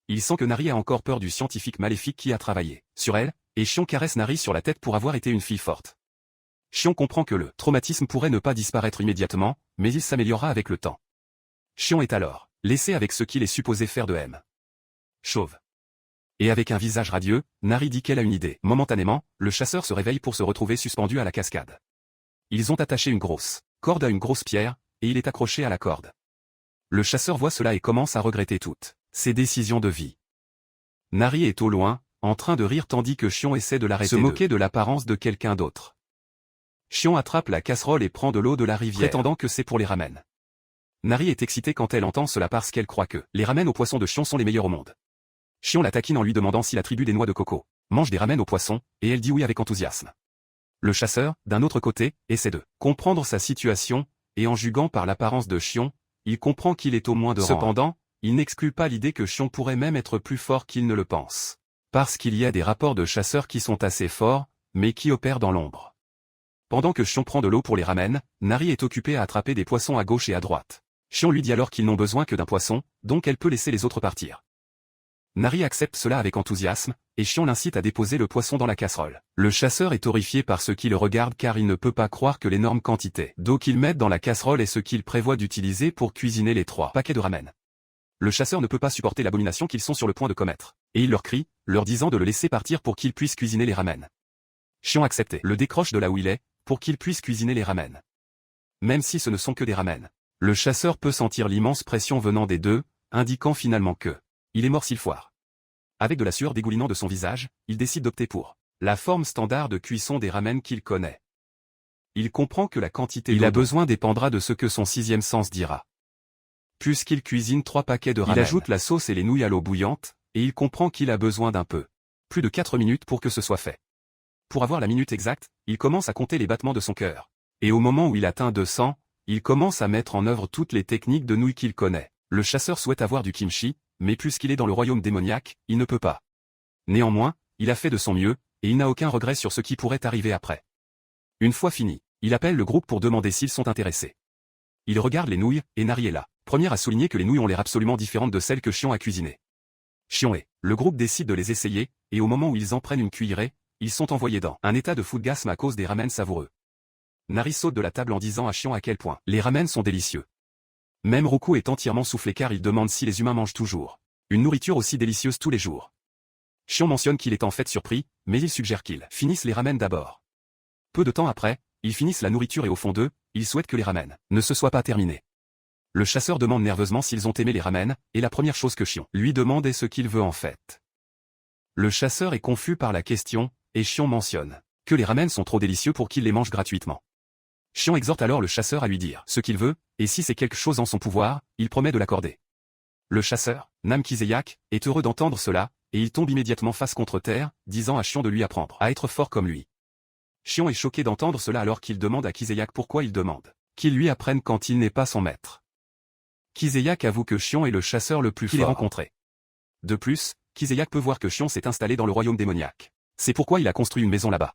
Speaker 1: Il sent que Nari a encore peur du scientifique maléfique qui a travaillé sur elle, et Xion caresse Nari sur la tête pour avoir été une fille forte. Xion comprend que le traumatisme pourrait ne pas disparaître immédiatement, mais il s'améliorera avec le temps. Xion est alors laissé avec ce qu'il est supposé faire de M. Chauve. Et avec un visage radieux, Nari dit qu'elle a une idée. Momentanément, le chasseur se réveille pour se retrouver suspendu à la cascade. Ils ont attaché une grosse corde à une grosse pierre, et il est accroché à la corde. Le chasseur voit cela et commence à regretter toutes ses décisions de vie. Nari est au loin, en train de rire tandis que Xion essaie de l'arrêter, se moquer de l'apparence de quelqu'un d'autre. Xion attrape la casserole et prend de l'eau de la rivière, prétendant que c'est pour les ramen. Nari est excitée quand elle entend cela parce qu'elle croit que les ramen aux poissons de Xion sont les meilleurs au monde. Xion la taquine en lui demandant si la tribu des noix de coco mange des ramen aux poissons, et elle dit oui avec enthousiasme. Le chasseur, d'un autre côté, essaie de comprendre sa situation, et en jugant par l'apparence de Xion, il comprend qu'il est au moins de rang. Cependant, il n'exclut pas l'idée que Xion pourrait même être plus fort qu'il ne le pense. Parce qu'il y a des rapports de chasseurs qui sont assez forts, mais qui opèrent dans l'ombre. Pendant que Xion prend de l'eau pour les ramen, Nari est occupé à attraper des poissons à gauche et à droite. Xion lui dit alors qu'ils n'ont besoin que d'un poisson, donc elle peut laisser les autres partir. Nari accepte cela avec enthousiasme, et Xion l'incite à déposer le poisson dans la casserole. Le chasseur est horrifié par ce qui le regarde car il ne peut pas croire que l'énorme quantité d'eau qu'ils mettent dans la casserole est ce qu'il prévoit d'utiliser pour cuisiner les 3 paquets de ramen. Le chasseur ne peut pas supporter l'abomination qu'ils sont sur le point de commettre, et il leur crie, leur disant de le laisser partir pour qu'ils puissent cuisiner les ramen. Xion accepte et le décroche de là où il est, pour qu'il puisse cuisiner les ramen. Même si ce ne sont que des ramen. Le chasseur peut sentir l'immense pression venant des deux, indiquant finalement que il est mort s'il foire. Avec de la sueur dégoulinant de son visage, il décide d'opter pour la forme standard de cuisson des ramen qu'il connaît. Il comprend que la quantité il a besoin dépendra de ce que son 6e sens dira. Puisqu'il cuisine 3 paquets de ramen, il ajoute la sauce et les nouilles à l'eau bouillante, et il comprend qu'il a besoin d'un peu plus de 4 minutes pour que ce soit fait. Pour avoir la minute exacte, il commence à compter les battements de son cœur. Et au moment où il atteint 200, il commence à mettre en œuvre toutes les techniques de nouilles qu'il connaît. Le chasseur souhaite avoir du kimchi, mais puisqu'il est dans le royaume démoniaque, il ne peut pas. Néanmoins, il a fait de son mieux, et il n'a aucun regret sur ce qui pourrait arriver après. Une fois fini, il appelle le groupe pour demander s'ils sont intéressés. Il regarde les nouilles, et Nari est là. Première à souligner que les nouilles ont l'air absolument différentes de celles que Xion a cuisinées. Xion et le groupe décide de les essayer, et au moment où ils en prennent une cuillerée, ils sont envoyés dans un état de foudgasme à cause des ramen savoureux. Nari saute de la table en disant à Xion à quel point les ramen sont délicieux. Même Roku est entièrement soufflé car il demande si les humains mangent toujours une nourriture aussi délicieuse tous les jours. Xion mentionne qu'il est en fait surpris, mais il suggère qu'ils finissent les ramen d'abord. Peu de temps après, ils finissent la nourriture et au fond d'eux, ils souhaitent que les ramen ne se soient pas terminés. Le chasseur demande nerveusement s'ils ont aimé les ramen, et la première chose que Xion lui demande est ce qu'il veut en fait. Le chasseur est confus par la question, et Xion mentionne que les ramen sont trop délicieux pour qu'il les mange gratuitement. Xion exhorte alors le chasseur à lui dire ce qu'il veut, et si c'est quelque chose en son pouvoir, il promet de l'accorder. Le chasseur, Nam Kiseyak, est heureux d'entendre cela, et il tombe immédiatement face contre terre, disant à Xion de lui apprendre à être fort comme lui. Xion est choqué d'entendre cela alors qu'il demande à Kiseyak pourquoi il demande qu'il lui apprenne quand il n'est pas son maître. Kiseyak avoue que Xion est le chasseur le plus fort qu'il ait rencontré. De plus, Kiseyak peut voir que Xion s'est installé dans le royaume démoniaque. C'est pourquoi il a construit une maison là-bas.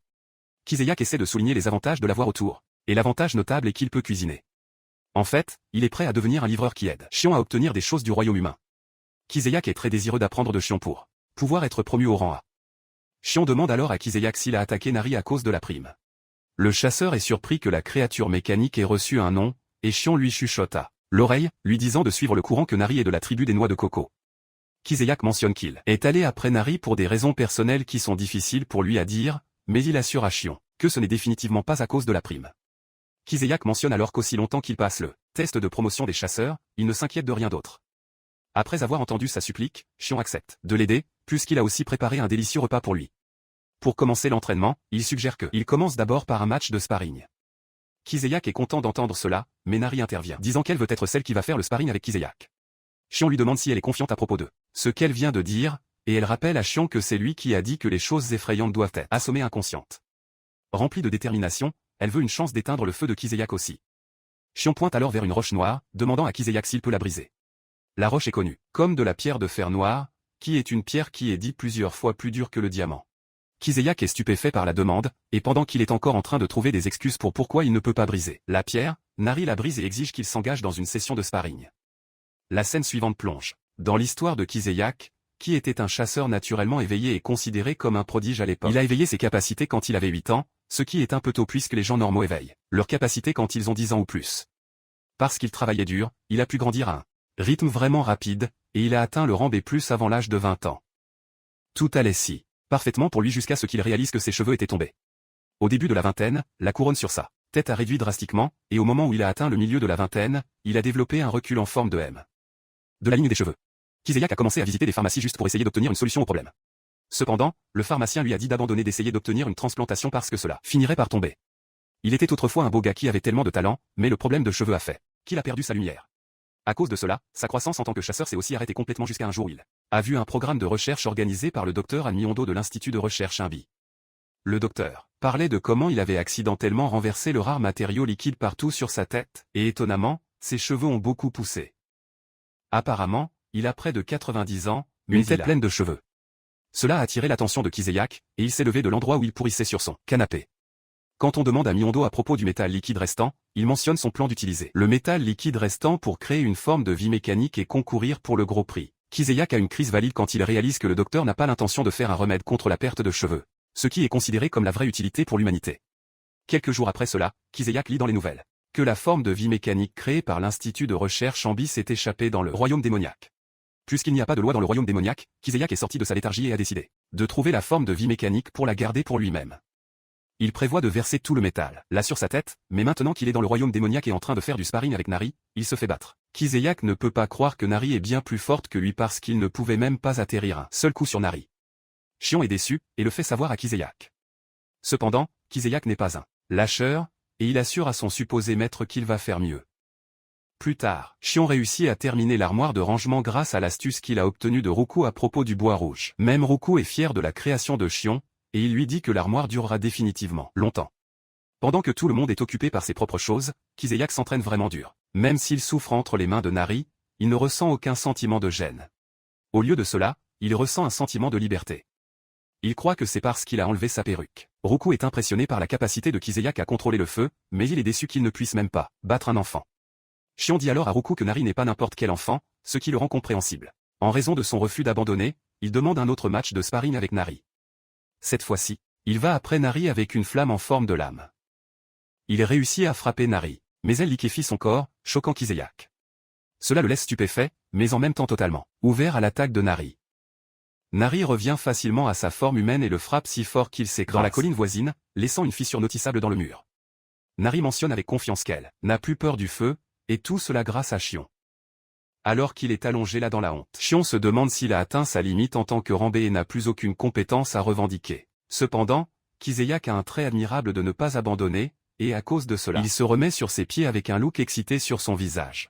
Speaker 1: Kiseyak essaie de souligner les avantages de l'avoir autour, et l'avantage notable est qu'il peut cuisiner. En fait, il est prêt à devenir un livreur qui aide Xion à obtenir des choses du royaume humain. Kiseyak est très désireux d'apprendre de Xion pour pouvoir être promu au rang A. Xion demande alors à Kiseyak s'il a attaqué Nari à cause de la prime. Le chasseur est surpris que la créature mécanique ait reçu un nom, et Xion lui chuchote à l'oreille, lui disant de suivre le courant que Nari est de la tribu des noix de coco. Kiseyak mentionne qu'il est allé après Nari pour des raisons personnelles qui sont difficiles pour lui à dire, mais il assure à Xion que ce n'est définitivement pas à cause de la prime. Kiseyak mentionne alors qu'aussi longtemps qu'il passe le test de promotion des chasseurs, il ne s'inquiète de rien d'autre. Après avoir entendu sa supplique, Shion accepte de l'aider, puisqu'il a aussi préparé un délicieux repas pour lui. Pour commencer l'entraînement, il suggère qu'il commence d'abord par un match de sparring. Kiseyak est content d'entendre cela, mais Nari intervient, disant qu'elle veut être celle qui va faire le sparring avec Kiseyak. Shion lui demande si elle est confiante à propos de ce qu'elle vient de dire, et elle rappelle à Shion que c'est lui qui a dit que les choses effrayantes doivent être assommées inconscientes. Remplie de détermination, elle veut une chance d'éteindre le feu de Kiseyak aussi. Shion pointe alors vers une roche noire, demandant à Kiseyak s'il peut la briser. La roche est connue comme de la pierre de fer noire, qui est une pierre qui est dit plusieurs fois plus dure que le diamant. Kiseyak est stupéfait par la demande, et pendant qu'il est encore en train de trouver des excuses pour pourquoi il ne peut pas briser la pierre, Nari la brise et exige qu'il s'engage dans une session de sparring. La scène suivante plonge dans l'histoire de Kiseyak, qui était un chasseur naturellement éveillé et considéré comme un prodige à l'époque. Il a éveillé ses capacités quand il avait 8 ans, ce qui est un peu tôt puisque les gens normaux éveillent leurs capacités quand ils ont 10 ans ou plus. Parce qu'il travaillait dur, il a pu grandir à un rythme vraiment rapide, et il a atteint le rang B+ avant l'âge de 20 ans. Tout allait si parfaitement pour lui jusqu'à ce qu'il réalise que ses cheveux étaient tombés. Au début de la vingtaine, la couronne sur sa tête a réduit drastiquement, et au moment où il a atteint le milieu de la vingtaine, il a développé un recul en forme de M. De la ligne des cheveux. Kiseyak a commencé à visiter des pharmacies juste pour essayer d'obtenir une solution au problème. Cependant, le pharmacien lui a dit d'abandonner d'essayer d'obtenir une transplantation parce que cela finirait par tomber. Il était autrefois un beau gars qui avait tellement de talent, mais le problème de cheveux a fait qu'il a perdu sa lumière. À cause de cela, sa croissance en tant que chasseur s'est aussi arrêtée complètement jusqu'à un jour où il a vu un programme de recherche organisé par le docteur Han Myondo de l'Institut de recherche Imbi. Le docteur parlait de comment il avait accidentellement renversé le rare matériau liquide partout sur sa tête, et étonnamment, ses cheveux ont beaucoup poussé. Apparemment, il a près de 90 ans, mais une tête pleine de cheveux. Cela a attiré l'attention de Kiseyak, et il s'est levé de l'endroit où il pourrissait sur son canapé. Quand on demande à Myondo à propos du métal liquide restant, il mentionne son plan d'utiliser le métal liquide restant pour créer une forme de vie mécanique et concourir pour le gros prix. Kiseyak a une crise valide quand il réalise que le docteur n'a pas l'intention de faire un remède contre la perte de cheveux, ce qui est considéré comme la vraie utilité pour l'humanité. Quelques jours après cela, Kiseyak lit dans les nouvelles que la forme de vie mécanique créée par l'Institut de recherche Ambi s'est échappée dans le royaume démoniaque. Puisqu'il n'y a pas de loi dans le royaume démoniaque, Kiseyak est sorti de sa léthargie et a décidé de trouver la forme de vie mécanique pour la garder pour lui-même. Il prévoit de verser tout le métal là sur sa tête, mais maintenant qu'il est dans le royaume démoniaque et en train de faire du sparring avec Nari, il se fait battre. Kiseyak ne peut pas croire que Nari est bien plus forte que lui parce qu'il ne pouvait même pas atterrir un seul coup sur Nari. Shion est déçu, et le fait savoir à Kiseyak. Cependant, Kiseyak n'est pas un lâcheur, et il assure à son supposé maître qu'il va faire mieux. Plus tard, Shion réussit à terminer l'armoire de rangement grâce à l'astuce qu'il a obtenue de Roku à propos du bois rouge. Même Roku est fier de la création de Shion, et il lui dit que l'armoire durera définitivement longtemps. Pendant que tout le monde est occupé par ses propres choses, Kiseyak s'entraîne vraiment dur. Même s'il souffre entre les mains de Nari, il ne ressent aucun sentiment de gêne. Au lieu de cela, il ressent un sentiment de liberté. Il croit que c'est parce qu'il a enlevé sa perruque. Roku est impressionné par la capacité de Kiseyak à contrôler le feu, mais il est déçu qu'il ne puisse même pas battre un enfant. Shion dit alors à Roku que Nari n'est pas n'importe quel enfant, ce qui le rend compréhensible. En raison de son refus d'abandonner, il demande un autre match de sparring avec Nari. Cette fois-ci, il va après Nari avec une flamme en forme de lame. Il réussit à frapper Nari, mais elle liquéfie son corps, choquant Kiseyak. Cela le laisse stupéfait, mais en même temps totalement ouvert à l'attaque de Nari. Nari revient facilement à sa forme humaine et le frappe si fort qu'il s'écrase dans la colline voisine, laissant une fissure notissable dans le mur. Nari mentionne avec confiance qu'elle n'a plus peur du feu, et tout cela grâce à Shion. Alors qu'il est allongé là dans la honte, Shion se demande s'il a atteint sa limite en tant que Rambé et n'a plus aucune compétence à revendiquer. Cependant, Kiseyak a un trait admirable de ne pas abandonner, et à cause de cela, il se remet sur ses pieds avec un look excité sur son visage.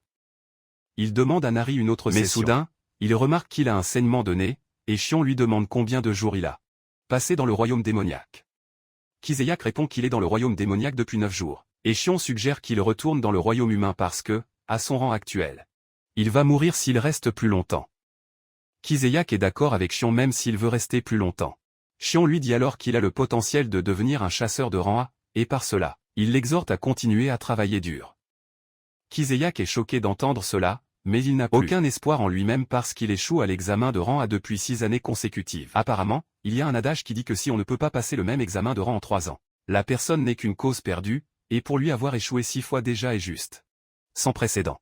Speaker 1: Il demande à Nari une autre session. Mais soudain, il remarque qu'il a un saignement de nez, et Shion lui demande combien de jours il a passé dans le royaume démoniaque. Kiseyak répond qu'il est dans le royaume démoniaque depuis 9 jours, et Shion suggère qu'il retourne dans le royaume humain parce que, à son rang actuel, il va mourir s'il reste plus longtemps. Kiseyak est d'accord avec Shion même s'il veut rester plus longtemps. Shion lui dit alors qu'il a le potentiel de devenir un chasseur de rang A, et par cela, il l'exhorte à continuer à travailler dur. Kiseyak est choqué d'entendre cela, mais il n'a plus aucun espoir en lui-même parce qu'il échoue à l'examen de rang A depuis 6 années consécutives. Apparemment, il y a un adage qui dit que si on ne peut pas passer le même examen de rang en 3 ans, la personne n'est qu'une cause perdue, et pour lui avoir échoué 6 fois déjà est juste sans précédent.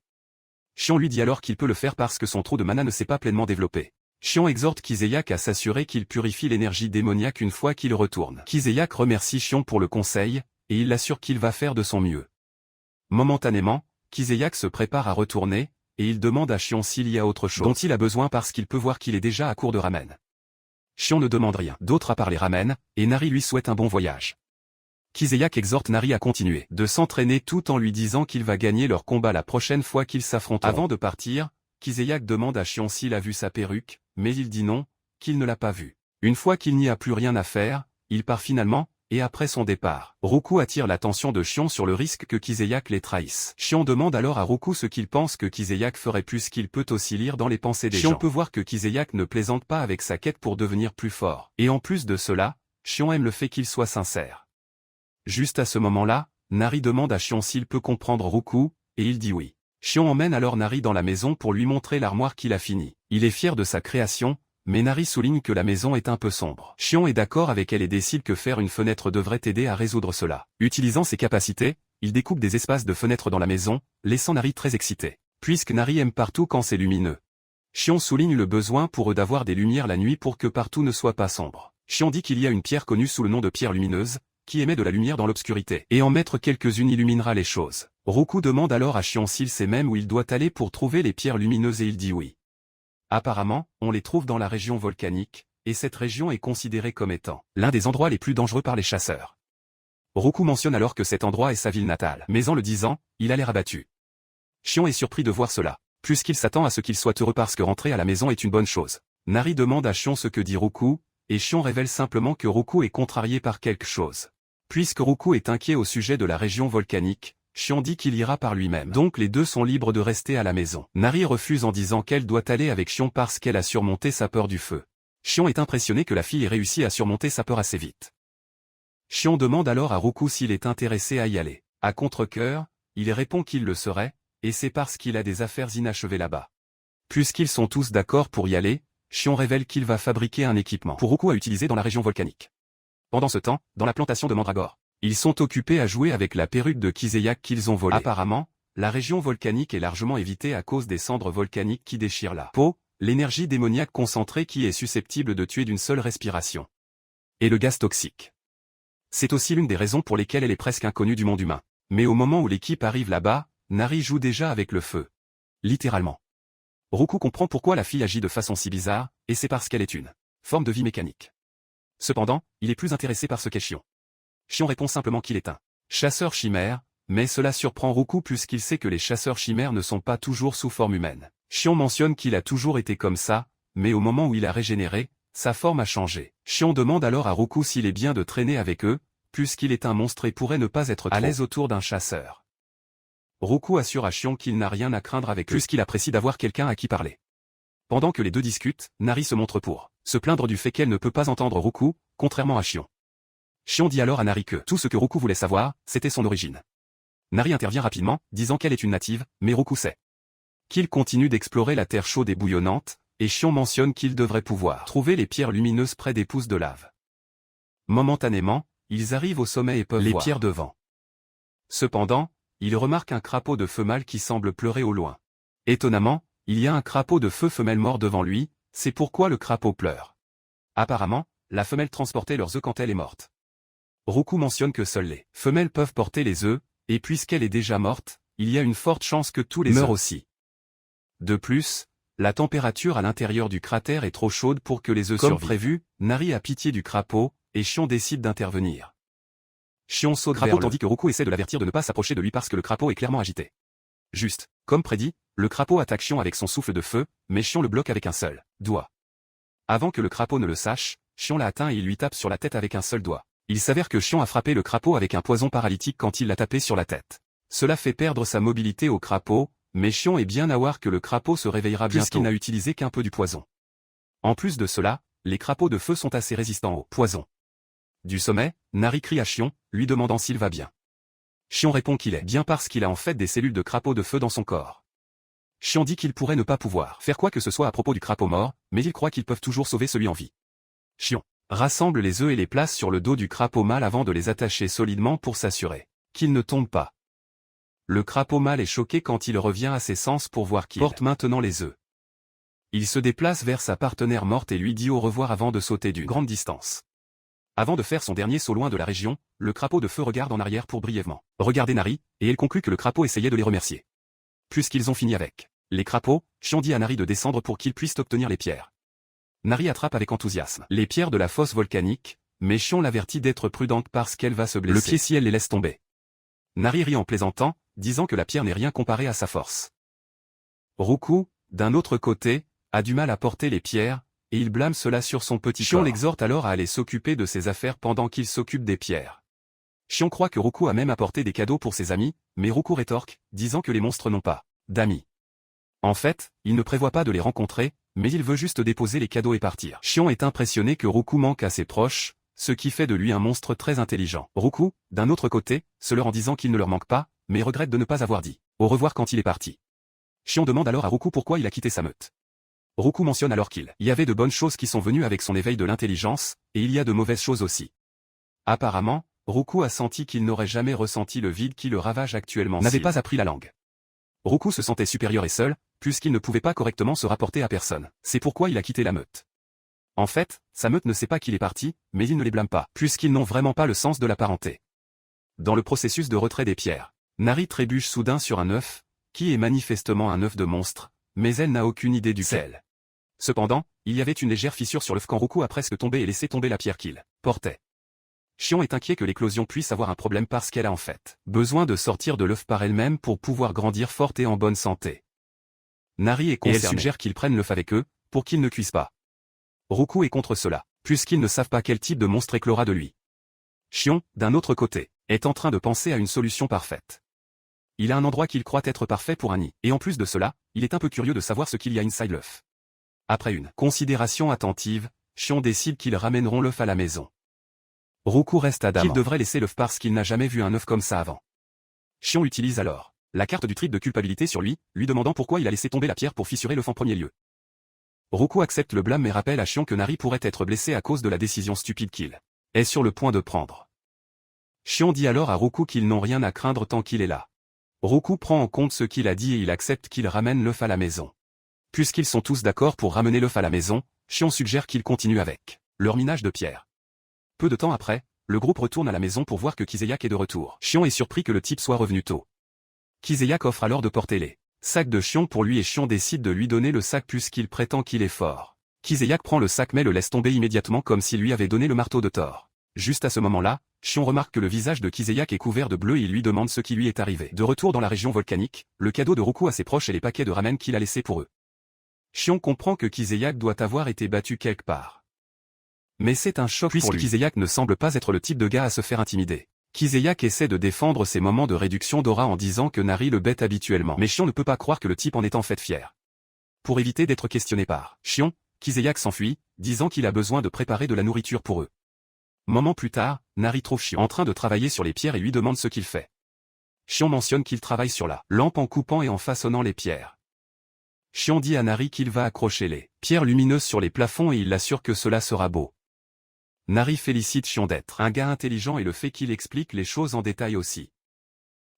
Speaker 1: Shion lui dit alors qu'il peut le faire parce que son trou de mana ne s'est pas pleinement développé. Shion exhorte Kiseyak à s'assurer qu'il purifie l'énergie démoniaque une fois qu'il retourne. Kiseyak remercie Shion pour le conseil, et il l'assure qu'il va faire de son mieux. Momentanément, Kiseyak se prépare à retourner, et il demande à Shion s'il y a autre chose dont il a besoin parce qu'il peut voir qu'il est déjà à court de ramen. Shion ne demande rien d'autre à part les ramen, et Nari lui souhaite un bon voyage. Kiseyak exhorte Nari à continuer de s'entraîner tout en lui disant qu'il va gagner leur combat la prochaine fois qu'ils s'affronteront. Avant de partir, Kiseyak demande à Shion s'il a vu sa perruque, mais il dit non, qu'il ne l'a pas vue. Une fois qu'il n'y a plus rien à faire, il part finalement, et après son départ, Roku attire l'attention de Shion sur le risque que Kiseyak les trahisse. Shion demande alors à Roku ce qu'il pense que Kiseyak ferait plus qu'il peut aussi lire dans les pensées des gens. Shion peut voir que Kiseyak ne plaisante pas avec sa quête pour devenir plus fort. Et en plus de cela, Shion aime le fait qu'il soit sincère. Juste à ce moment-là, Nari demande à Shion s'il peut comprendre Roku, et il dit oui. Shion emmène alors Nari dans la maison pour lui montrer l'armoire qu'il a finie. Il est fier de sa création, mais Nari souligne que la maison est un peu sombre. Shion est d'accord avec elle et décide que faire une fenêtre devrait aider à résoudre cela. Utilisant ses capacités, il découpe des espaces de fenêtres dans la maison, laissant Nari très excité. Puisque Nari aime partout quand c'est lumineux. Shion souligne le besoin pour eux d'avoir des lumières la nuit pour que partout ne soit pas sombre. Shion dit qu'il y a une pierre connue sous le nom de pierre lumineuse, qui émet de la lumière dans l'obscurité, et en mettre quelques-unes illuminera les choses. Roku demande alors à Shion s'il sait même où il doit aller pour trouver les pierres lumineuses et il dit oui. Apparemment, on les trouve dans la région volcanique, et cette région est considérée comme étant l'un des endroits les plus dangereux par les chasseurs. Roku mentionne alors que cet endroit est sa ville natale, mais en le disant, il a l'air abattu. Shion est surpris de voir cela, puisqu'il s'attend à ce qu'il soit heureux parce que rentrer à la maison est une bonne chose. Nari demande à Shion ce que dit Roku, et Shion révèle simplement que Roku est contrarié par quelque chose. Puisque Roku est inquiet au sujet de la région volcanique, Shion dit qu'il ira par lui-même. Donc les deux sont libres de rester à la maison. Nari refuse en disant qu'elle doit aller avec Shion parce qu'elle a surmonté sa peur du feu. Shion est impressionné que la fille ait réussi à surmonter sa peur assez vite. Shion demande alors à Roku s'il est intéressé à y aller. À contre-cœur, il répond qu'il le serait, et c'est parce qu'il a des affaires inachevées là-bas. Puisqu'ils sont tous d'accord pour y aller, Shion révèle qu'il va fabriquer un équipement pour Roku à utiliser dans la région volcanique. Pendant ce temps, dans la plantation de Mandragore, ils sont occupés à jouer avec la perruque de Kiseyak qu'ils ont volée. Apparemment, la région volcanique est largement évitée à cause des cendres volcaniques qui déchirent la peau, l'énergie démoniaque concentrée qui est susceptible de tuer d'une seule respiration. Et le gaz toxique. C'est aussi l'une des raisons pour lesquelles elle est presque inconnue du monde humain. Mais au moment où l'équipe arrive là-bas, Nari joue déjà avec le feu. Littéralement. Roku comprend pourquoi la fille agit de façon si bizarre, et c'est parce qu'elle est une forme de vie mécanique. Cependant, il est plus intéressé par ce qu'est Shion. Shion répond simplement qu'il est un chasseur chimère, mais cela surprend Roku puisqu'il sait que les chasseurs chimères ne sont pas toujours sous forme humaine. Shion mentionne qu'il a toujours été comme ça, mais au moment où il a régénéré, sa forme a changé. Shion demande alors à Roku s'il est bien de traîner avec eux, puisqu'il est un monstre et pourrait ne pas être à l'aise autour d'un chasseur. Roku assure à Shion qu'il n'a rien à craindre avec eux puisqu'il apprécie d'avoir quelqu'un à qui parler. Pendant que les deux discutent, Nari se montre pour se plaindre du fait qu'elle ne peut pas entendre Roku, contrairement à Shion. Shion dit alors à Nari que tout ce que Roku voulait savoir, c'était son origine. Nari intervient rapidement, disant qu'elle est une native, mais Roku sait qu'il continue d'explorer la terre chaude et bouillonnante, et Shion mentionne qu'il devrait pouvoir trouver les pierres lumineuses près des pousses de lave. Momentanément, ils arrivent au sommet et peuvent voir les pierres devant. Cependant, ils remarquent un crapaud de feu mâle qui semble pleurer au loin. Étonnamment, il y a un crapaud de feu femelle mort devant lui, c'est pourquoi le crapaud pleure. Apparemment, la femelle transportait leurs œufs quand elle est morte. Roku mentionne que seules les femelles peuvent porter les œufs, et puisqu'elle est déjà morte, il y a une forte chance que tous les meurent aussi. De plus, la température à l'intérieur du cratère est trop chaude pour que les œufs survivent. Comme prévu, Nari a pitié du crapaud, et Shion décide d'intervenir. Shion saute vers le crapaud tandis que Roku essaie de l'avertir de ne pas s'approcher de lui parce que le crapaud est clairement agité. Juste, comme prédit, le crapaud attaque Shion avec son souffle de feu, mais Shion le bloque avec un seul doigt. Avant que le crapaud ne le sache, Shion l'a atteint et il lui tape sur la tête avec un seul doigt. Il s'avère que Shion a frappé le crapaud avec un poison paralytique quand il l'a tapé sur la tête. Cela fait perdre sa mobilité au crapaud, mais Shion est bien aware que le crapaud se réveillera bientôt puisqu'il n'a utilisé qu'un peu du poison. En plus de cela, les crapauds de feu sont assez résistants au poison. Du sommet, Nari crie à Shion, lui demandant s'il va bien. Shion répond qu'il est bien parce qu'il a en fait des cellules de crapaud de feu dans son corps. Shion dit qu'il pourrait ne pas pouvoir faire quoi que ce soit à propos du crapaud mort, mais il croit qu'ils peuvent toujours sauver celui en vie. Shion rassemble les œufs et les place sur le dos du crapaud mâle avant de les attacher solidement pour s'assurer qu'ils ne tombent pas. Le crapaud mâle est choqué quand il revient à ses sens pour voir qu'il porte maintenant les œufs. Il se déplace vers sa partenaire morte et lui dit au revoir avant de sauter d'une grande distance. Avant de faire son dernier saut loin de la région, le crapaud de feu regarde en arrière pour brièvement regarder Nari, et elle conclut que le crapaud essayait de les remercier. Puisqu'ils ont fini avec les crapauds, Xion dit à Nari de descendre pour qu'ils puissent obtenir les pierres. Nari attrape avec enthousiasme les pierres de la fosse volcanique, mais Xion l'avertit d'être prudente parce qu'elle va se blesser le pied si elle les laisse tomber. Nari rit en plaisantant, disant que la pierre n'est rien comparé à sa force. Roku, d'un autre côté, a du mal à porter les pierres, et il blâme cela sur son petit corps. Xion l'exhorte alors à aller s'occuper de ses affaires pendant qu'il s'occupe des pierres. Xion croit que Roku a même apporté des cadeaux pour ses amis, mais Roku rétorque, disant que les monstres n'ont pas d'amis. En fait, il ne prévoit pas de les rencontrer, mais il veut juste déposer les cadeaux et partir. Xion est impressionné que Roku manque à ses proches, ce qui fait de lui un monstre très intelligent. Roku, d'un autre côté, se leurre en disant qu'il ne leur manque pas, mais regrette de ne pas avoir dit au revoir quand il est parti. Xion demande alors à Roku pourquoi il a quitté sa meute. Roku mentionne alors qu'il y avait de bonnes choses qui sont venues avec son éveil de l'intelligence, et il y a de mauvaises choses aussi. Apparemment, Roku a senti qu'il n'aurait jamais ressenti le vide qui le ravage actuellement. N'avait pas appris la langue. Roku se sentait supérieur et seul, puisqu'il ne pouvait pas correctement se rapporter à personne. C'est pourquoi il a quitté la meute. En fait, sa meute ne sait pas qu'il est parti, mais il ne les blâme pas, puisqu'ils n'ont vraiment pas le sens de la parenté. Dans le processus de retrait des pierres, Nari trébuche soudain sur un œuf, qui est manifestement un œuf de monstre, mais elle n'a aucune idée duquel. Cependant, il y avait une légère fissure sur l'œuf quand Roku a presque tombé et laissé tomber la pierre qu'il portait. Xion est inquiet que l'éclosion puisse avoir un problème parce qu'elle a en fait besoin de sortir de l'œuf par elle-même pour pouvoir grandir forte et en bonne santé. Nari est concernée et elle suggère qu'ils prennent l'œuf avec eux, pour qu'ils ne cuisent pas. Roku est contre cela, puisqu'ils ne savent pas quel type de monstre éclora de lui. Xion, d'un autre côté, est en train de penser à une solution parfaite. Il a un endroit qu'il croit être parfait pour un nid, et en plus de cela, il est un peu curieux de savoir ce qu'il y a inside l'œuf. Après une considération attentive, Xion décide qu'ils ramèneront l'œuf à la maison. Roku reste adamant qu'il devrait laisser l'œuf parce qu'il n'a jamais vu un œuf comme ça avant. Xion utilise alors la carte du trip de culpabilité sur lui, lui demandant pourquoi il a laissé tomber la pierre pour fissurer l'œuf en premier lieu. Roku accepte le blâme mais rappelle à Xion que Nari pourrait être blessé à cause de la décision stupide qu'il est sur le point de prendre. Xion dit alors à Roku qu'ils n'ont rien à craindre tant qu'il est là. Roku prend en compte ce qu'il a dit et il accepte qu'il ramène l'œuf à la maison. Puisqu'ils sont tous d'accord pour ramener l'œuf à la maison, Xion suggère qu'ils continuent avec leur minage de pierre. Peu de temps après, le groupe retourne à la maison pour voir que Kiseyak est de retour. Xion est surpris que le type soit revenu tôt. Kiseyak offre alors de porter les sacs de Xion pour lui et Xion décide de lui donner le sac puisqu'il prétend qu'il est fort. Kiseyak prend le sac mais le laisse tomber immédiatement comme s'il lui avait donné le marteau de Thor. Juste à ce moment-là, Xion remarque que le visage de Kiseyak est couvert de bleu et il lui demande ce qui lui est arrivé. De retour dans la région volcanique, le cadeau de Roku à ses proches et les paquets de ramen qu'il a laissés pour eux. Xion comprend que Kiseyak doit avoir été battu quelque part. Mais c'est un choc pour lui. Kiseyak ne semble pas être le type de gars à se faire intimider. Kiseyak essaie de défendre ses moments de réduction d'aura en disant que Nari le bête habituellement. Mais Xion ne peut pas croire que le type en est en fait fier. Pour éviter d'être questionné par Xion, Kiseyak s'enfuit, disant qu'il a besoin de préparer de la nourriture pour eux. Moment plus tard, Nari trouve Xion en train de travailler sur les pierres et lui demande ce qu'il fait. Xion mentionne qu'il travaille sur la lampe en coupant et en façonnant les pierres. Xion dit à Nari qu'il va accrocher les pierres lumineuses sur les plafonds et il l'assure que cela sera beau. Nari félicite Xion d'être un gars intelligent et le fait qu'il explique les choses en détail aussi.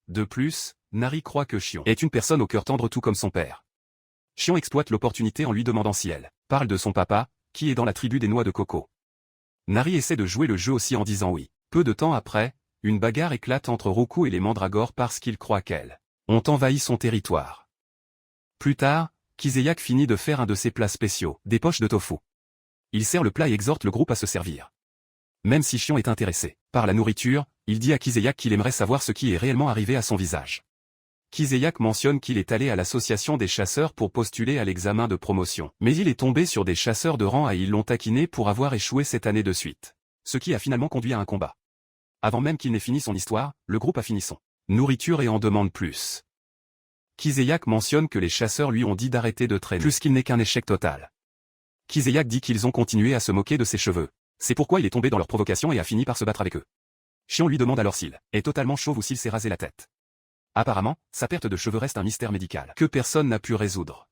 Speaker 1: De plus, Nari croit que Xion est une personne au cœur tendre tout comme son père. Xion exploite l'opportunité en lui demandant si elle parle de son papa, qui est dans la tribu des noix de coco. Nari essaie de jouer le jeu aussi en disant oui. Peu de temps après, une bagarre éclate entre Roku et les mandragores parce qu'ils croient qu'elles ont envahi son territoire. Plus tard, Kiseyak finit de faire un de ses plats spéciaux, des poches de tofu. Il sert le plat et exhorte le groupe à se servir. Même si Xion est intéressé par la nourriture, il dit à Kiseyak qu'il aimerait savoir ce qui est réellement arrivé à son visage. Kiseyak mentionne qu'il est allé à l'association des chasseurs pour postuler à l'examen de promotion. Mais il est tombé sur des chasseurs de rang et ils l'ont taquiné pour avoir échoué cette année de suite. Ce qui a finalement conduit à un combat. Avant même qu'il n'ait fini son histoire, le groupe a fini son nourriture et en demande plus. Kiseyak mentionne que les chasseurs lui ont dit d'arrêter de traîner, plus qu'il n'est qu'un échec total. Kiseyak dit qu'ils ont continué à se moquer de ses cheveux. C'est pourquoi il est tombé dans leur provocation et a fini par se battre avec eux. Xion lui demande alors s'il est totalement chauve ou s'il s'est rasé la tête. Apparemment, sa perte de cheveux reste un mystère médical que personne n'a pu résoudre.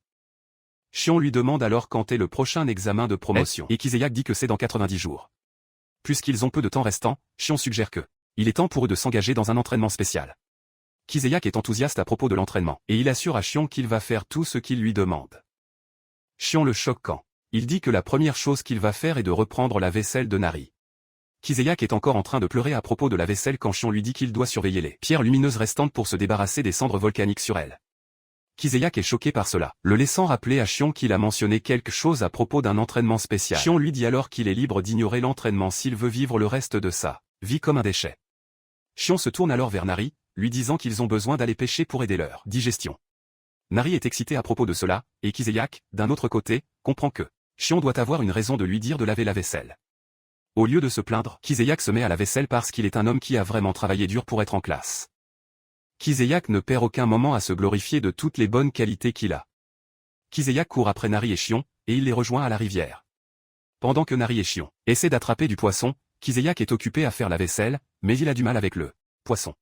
Speaker 1: Xion lui demande alors quand est le prochain examen de promotion et Kiseyak dit que c'est dans 90 jours. Puisqu'ils ont peu de temps restant, Xion suggère que il est temps pour eux de s'engager dans un entraînement spécial. Kiseyak est enthousiaste à propos de l'entraînement et il assure à Xion qu'il va faire tout ce qu'il lui demande. Xion le choque quand il dit que la première chose qu'il va faire est de reprendre la vaisselle de Nari. Kiseyak est encore en train de pleurer à propos de la vaisselle quand Shion lui dit qu'il doit surveiller les pierres lumineuses restantes pour se débarrasser des cendres volcaniques sur elle. Kiseyak est choqué par cela, le laissant rappeler à Shion qu'il a mentionné quelque chose à propos d'un entraînement spécial. Shion lui dit alors qu'il est libre d'ignorer l'entraînement s'il veut vivre le reste de sa vie comme un déchet. Shion se tourne alors vers Nari, lui disant qu'ils ont besoin d'aller pêcher pour aider leur digestion. Nari est excité à propos de cela, et Kiseyak, d'un autre côté, comprend que Shion doit avoir une raison de lui dire de laver la vaisselle. Au lieu de se plaindre, Kiseyak se met à la vaisselle parce qu'il est un homme qui a vraiment travaillé dur pour être en classe. Kiseyak ne perd aucun moment à se glorifier de toutes les bonnes qualités qu'il a. Kiseyak court après Nari et Shion, et il les rejoint à la rivière. Pendant que Nari et Shion essaient d'attraper du poisson, Kiseyak est occupé à faire la vaisselle, mais il a du mal avec le poisson.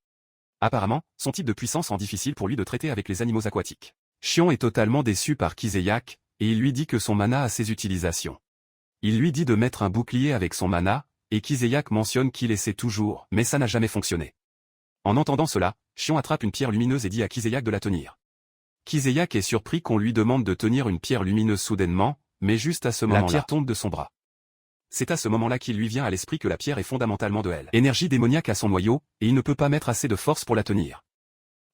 Speaker 1: Apparemment, son type de puissance rend difficile pour lui de traiter avec les animaux aquatiques. Shion est totalement déçu par Kiseyak, et il lui dit que son mana a ses utilisations. Il lui dit de mettre un bouclier avec son mana, et Kiseyak mentionne qu'il essaie toujours, mais ça n'a jamais fonctionné. En entendant cela, Shion attrape une pierre lumineuse et dit à Kiseyak de la tenir. Kiseyak est surpris qu'on lui demande de tenir une pierre lumineuse soudainement, mais juste à ce moment-là, la pierre tombe de son bras. C'est à ce moment-là qu'il lui vient à l'esprit que la pierre est fondamentalement de elle. Énergie démoniaque à son noyau, et il ne peut pas mettre assez de force pour la tenir.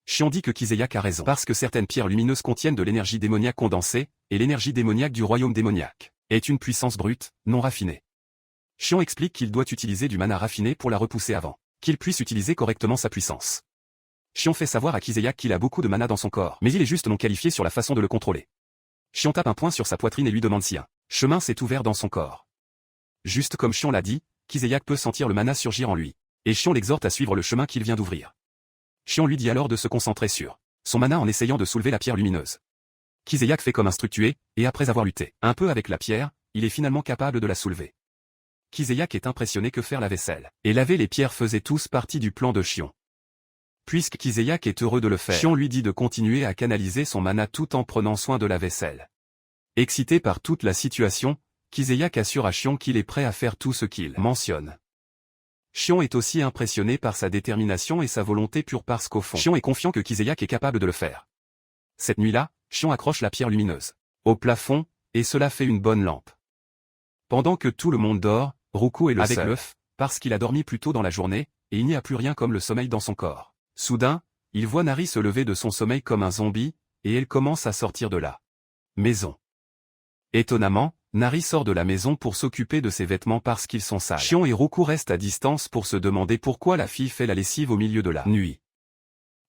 Speaker 1: Shion dit que Kiseyak a raison, parce que certaines pierres lumineuses contiennent de l'énergie démoniaque condensée, et l'énergie démoniaque du royaume démoniaque est une puissance brute, non raffinée. Shion explique qu'il doit utiliser du mana raffiné pour la repousser avant qu'il puisse utiliser correctement sa puissance. Shion fait savoir à Kiseyak qu'il a beaucoup de mana dans son corps, mais il est juste non qualifié sur la façon de le contrôler. Shion tape un poing sur sa poitrine et lui demande si un chemin s'est ouvert dans son corps. Juste comme Shion l'a dit, Kiseyak peut sentir le mana surgir en lui, et Shion l'exhorte à suivre le chemin qu'il vient d'ouvrir. Shion lui dit alors de se concentrer sur son mana en essayant de soulever la pierre lumineuse. Kiseyak fait comme instructué, et après avoir lutté un peu avec la pierre, il est finalement capable de la soulever. Kiseyak est impressionné que faire la vaisselle et laver les pierres faisaient tous partie du plan de Shion. Puisque Kiseyak est heureux de le faire, Shion lui dit de continuer à canaliser son mana tout en prenant soin de la vaisselle. Excité par toute la situation, Kiseyak assure à Shion qu'il est prêt à faire tout ce qu'il mentionne. Shion est aussi impressionné par sa détermination et sa volonté pure parce qu'au fond, Shion est confiant que Kiseyak est capable de le faire. Cette nuit-là, Shion accroche la pierre lumineuse au plafond, et cela fait une bonne lampe. Pendant que tout le monde dort, Roku est le seul avec l'œuf, parce qu'il a dormi plus tôt dans la journée, et il n'y a plus rien comme le sommeil dans son corps. Soudain, il voit Nari se lever de son sommeil comme un zombie, et elle commence à sortir de la maison. Étonnamment, Nari sort de la maison pour s'occuper de ses vêtements parce qu'ils sont sales. Shion et Roku restent à distance pour se demander pourquoi la fille fait la lessive au milieu de la nuit.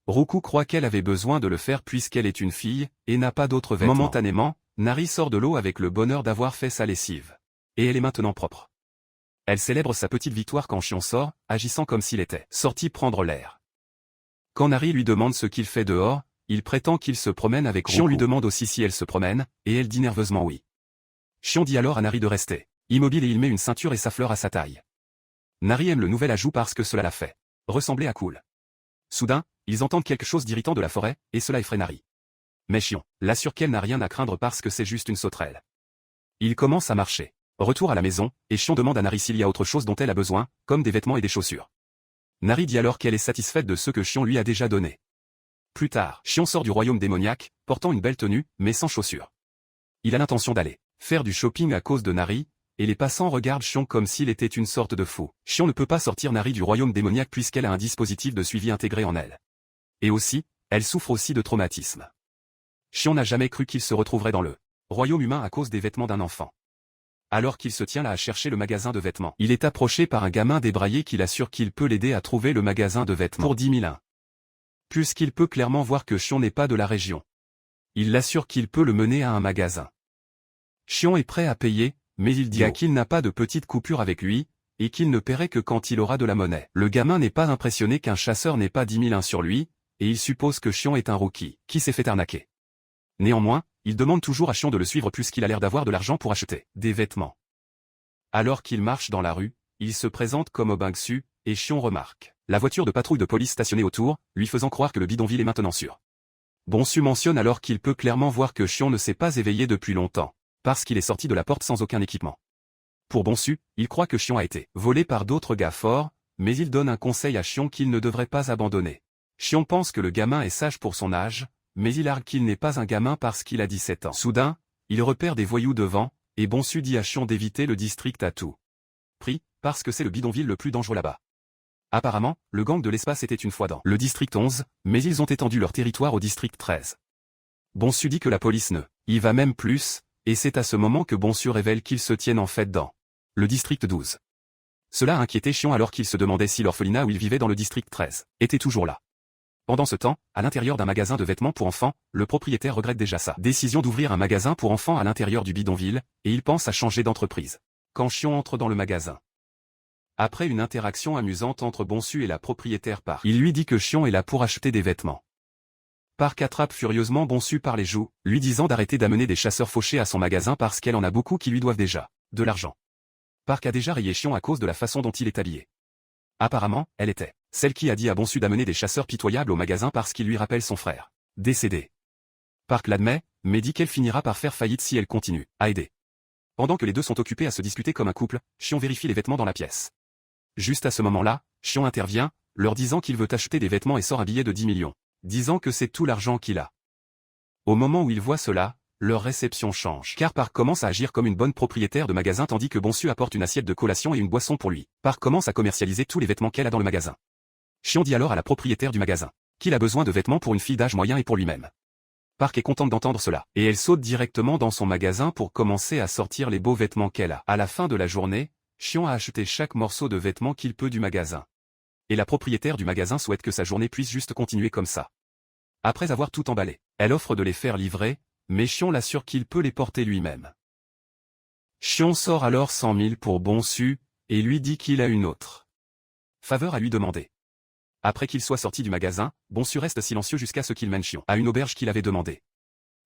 Speaker 1: Roku croit qu'elle avait besoin de le faire puisqu'elle est une fille, et n'a pas d'autres vêtements. Momentanément, Nari sort de l'eau avec le bonheur d'avoir fait sa lessive. Et elle est maintenant propre. Elle célèbre sa petite victoire quand Shion sort, agissant comme s'il était sorti prendre l'air. Quand Nari lui demande ce qu'il fait dehors, il prétend qu'il se promène avec Roku. Shion lui demande aussi si elle se promène, et elle dit nerveusement oui. Shion dit alors à Nari de rester immobile et il met une ceinture et sa fleur à sa taille. Nari aime le nouvel ajout parce que cela la fait ressembler à Cool. Soudain, ils entendent quelque chose d'irritant de la forêt, et cela effraie Nari. Mais Shion l'assure qu'elle n'a rien à craindre parce que c'est juste une sauterelle. Il commence à marcher. Retour à la maison, et Shion demande à Nari s'il y a autre chose dont elle a besoin, comme des vêtements et des chaussures. Nari dit alors qu'elle est satisfaite de ce que Shion lui a déjà donné. Plus tard, Shion sort du royaume démoniaque, portant une belle tenue, mais sans chaussures. Il a l'intention d'aller faire du shopping à cause de Nari, et les passants regardent Shion comme s'il était une sorte de fou. Shion ne peut pas sortir Nari du royaume démoniaque puisqu'elle a un dispositif de suivi intégré en elle. Et aussi, elle souffre aussi de traumatisme. Shion n'a jamais cru qu'il se retrouverait dans le royaume humain à cause des vêtements d'un enfant. Alors qu'il se tient là à chercher le magasin de vêtements, il est approché par un gamin débraillé qui l'assure qu'il peut l'aider à trouver le magasin de vêtements pour 10 000 1. Puisqu'il peut clairement voir que Shion n'est pas de la région. Il l'assure qu'il peut le mener à un magasin. Shion est prêt à payer, mais il dit qu'il n'a pas de petite coupure avec lui, et qu'il ne paierait que quand il aura de la monnaie. Le gamin n'est pas impressionné qu'un chasseur n'ait pas 10 000 1 sur lui, et il suppose que Shion est un rookie, qui s'est fait arnaquer. Néanmoins, il demande toujours à Shion de le suivre puisqu'il a l'air d'avoir de l'argent pour acheter des vêtements. Alors qu'il marche dans la rue, il se présente comme Obingsu, et Shion remarque la voiture de patrouille de police stationnée autour, lui faisant croire que le bidonville est maintenant sûr. Bonsu mentionne alors qu'il peut clairement voir que Shion ne s'est pas éveillé depuis longtemps, parce qu'il est sorti de la porte sans aucun équipement. Pour Bonsu, il croit que Shion a été volé par d'autres gars forts, mais il donne un conseil à Shion qu'il ne devrait pas abandonner. Shion pense que le gamin est sage pour son âge, mais il argue qu'il n'est pas un gamin parce qu'il a 17 ans. Soudain, il repère des voyous devant, et Bonsu dit à Shion d'éviter le district à tout Pris, parce que c'est le bidonville le plus dangereux là-bas. Apparemment, le gang de l'espace était une fois dans le district 11, mais ils ont étendu leur territoire au district 13. Bonsu dit que la police ne y va même plus, et c'est à ce moment que Bonsu révèle qu'ils se tiennent en fait dans le district 12. Cela a inquiété Shion alors qu'il se demandait si l'orphelinat où il vivait dans le district 13 était toujours là. Pendant ce temps, à l'intérieur d'un magasin de vêtements pour enfants, le propriétaire regrette déjà sa décision d'ouvrir un magasin pour enfants à l'intérieur du bidonville, et il pense à changer d'entreprise. Quand Shion entre dans le magasin. Après une interaction amusante entre Bonsu et la propriétaire Park, il lui dit que Shion est là pour acheter des vêtements. Park attrape furieusement Bonsu par les joues, lui disant d'arrêter d'amener des chasseurs fauchés à son magasin parce qu'elle en a beaucoup qui lui doivent déjà de l'argent. Park a déjà rayé Shion à cause de la façon dont il est habillé. Apparemment, elle était celle qui a dit à Bonsu d'amener des chasseurs pitoyables au magasin parce qu'il lui rappelle son frère décédé. Park l'admet, mais dit qu'elle finira par faire faillite si elle continue à aider. Pendant que les deux sont occupés à se discuter comme un couple, Shion vérifie les vêtements dans la pièce. Juste à ce moment-là, Shion intervient, leur disant qu'il veut acheter des vêtements et sort un billet de 10 millions, disant que c'est tout l'argent qu'il a. Au moment où ils voient cela, leur réception change, car Park commence à agir comme une bonne propriétaire de magasin tandis que Bonsu apporte une assiette de collation et une boisson pour lui. Park commence à commercialiser tous les vêtements qu'elle a dans le magasin. Shion dit alors à la propriétaire du magasin qu'il a besoin de vêtements pour une fille d'âge moyen et pour lui-même. Park est contente d'entendre cela, et elle saute directement dans son magasin pour commencer à sortir les beaux vêtements qu'elle a. À la fin de la journée, Shion a acheté chaque morceau de vêtements qu'il peut du magasin. Et la propriétaire du magasin souhaite que sa journée puisse juste continuer comme ça. Après avoir tout emballé, elle offre de les faire livrer, mais Shion l'assure qu'il peut les porter lui-même. Shion sort alors 100 000 pour Bonsu, et lui dit qu'il a une autre faveur à lui demander. Après qu'il soit sorti du magasin, Bonsu reste silencieux jusqu'à ce qu'il mène Shion à une auberge qu'il avait demandé.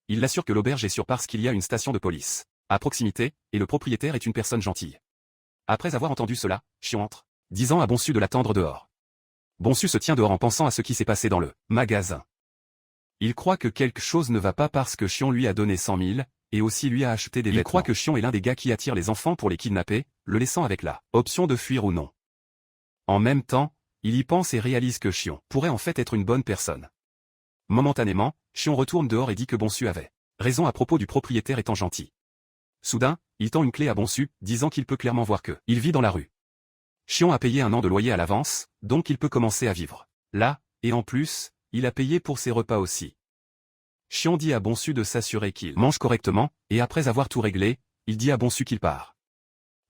Speaker 1: Il l'assure que l'auberge est sûre parce qu'il y a une station de police à proximité, et le propriétaire est une personne gentille. Après avoir entendu cela, Shion entre, disant à Bonsu de l'attendre dehors. Bonsu se tient dehors en pensant à ce qui s'est passé dans le magasin. Il croit que quelque chose ne va pas parce que Shion lui a donné 100 000, et aussi lui a acheté des vêtements. Il croit que Shion est l'un des gars qui attire les enfants pour les kidnapper, le laissant avec la option de fuir ou non. En même temps, il y pense et réalise que Shion pourrait en fait être une bonne personne. Momentanément, Shion retourne dehors et dit que Bonsu avait raison à propos du propriétaire étant gentil. Soudain, il tend une clé à Bonsu, disant qu'il peut clairement voir que il vit dans la rue. Shion a payé 1 an de loyer à l'avance, donc il peut commencer à vivre là, et en plus, il a payé pour ses repas aussi. Shion dit à Bonsu de s'assurer qu'il mange correctement, et après avoir tout réglé, il dit à Bonsu qu'il part.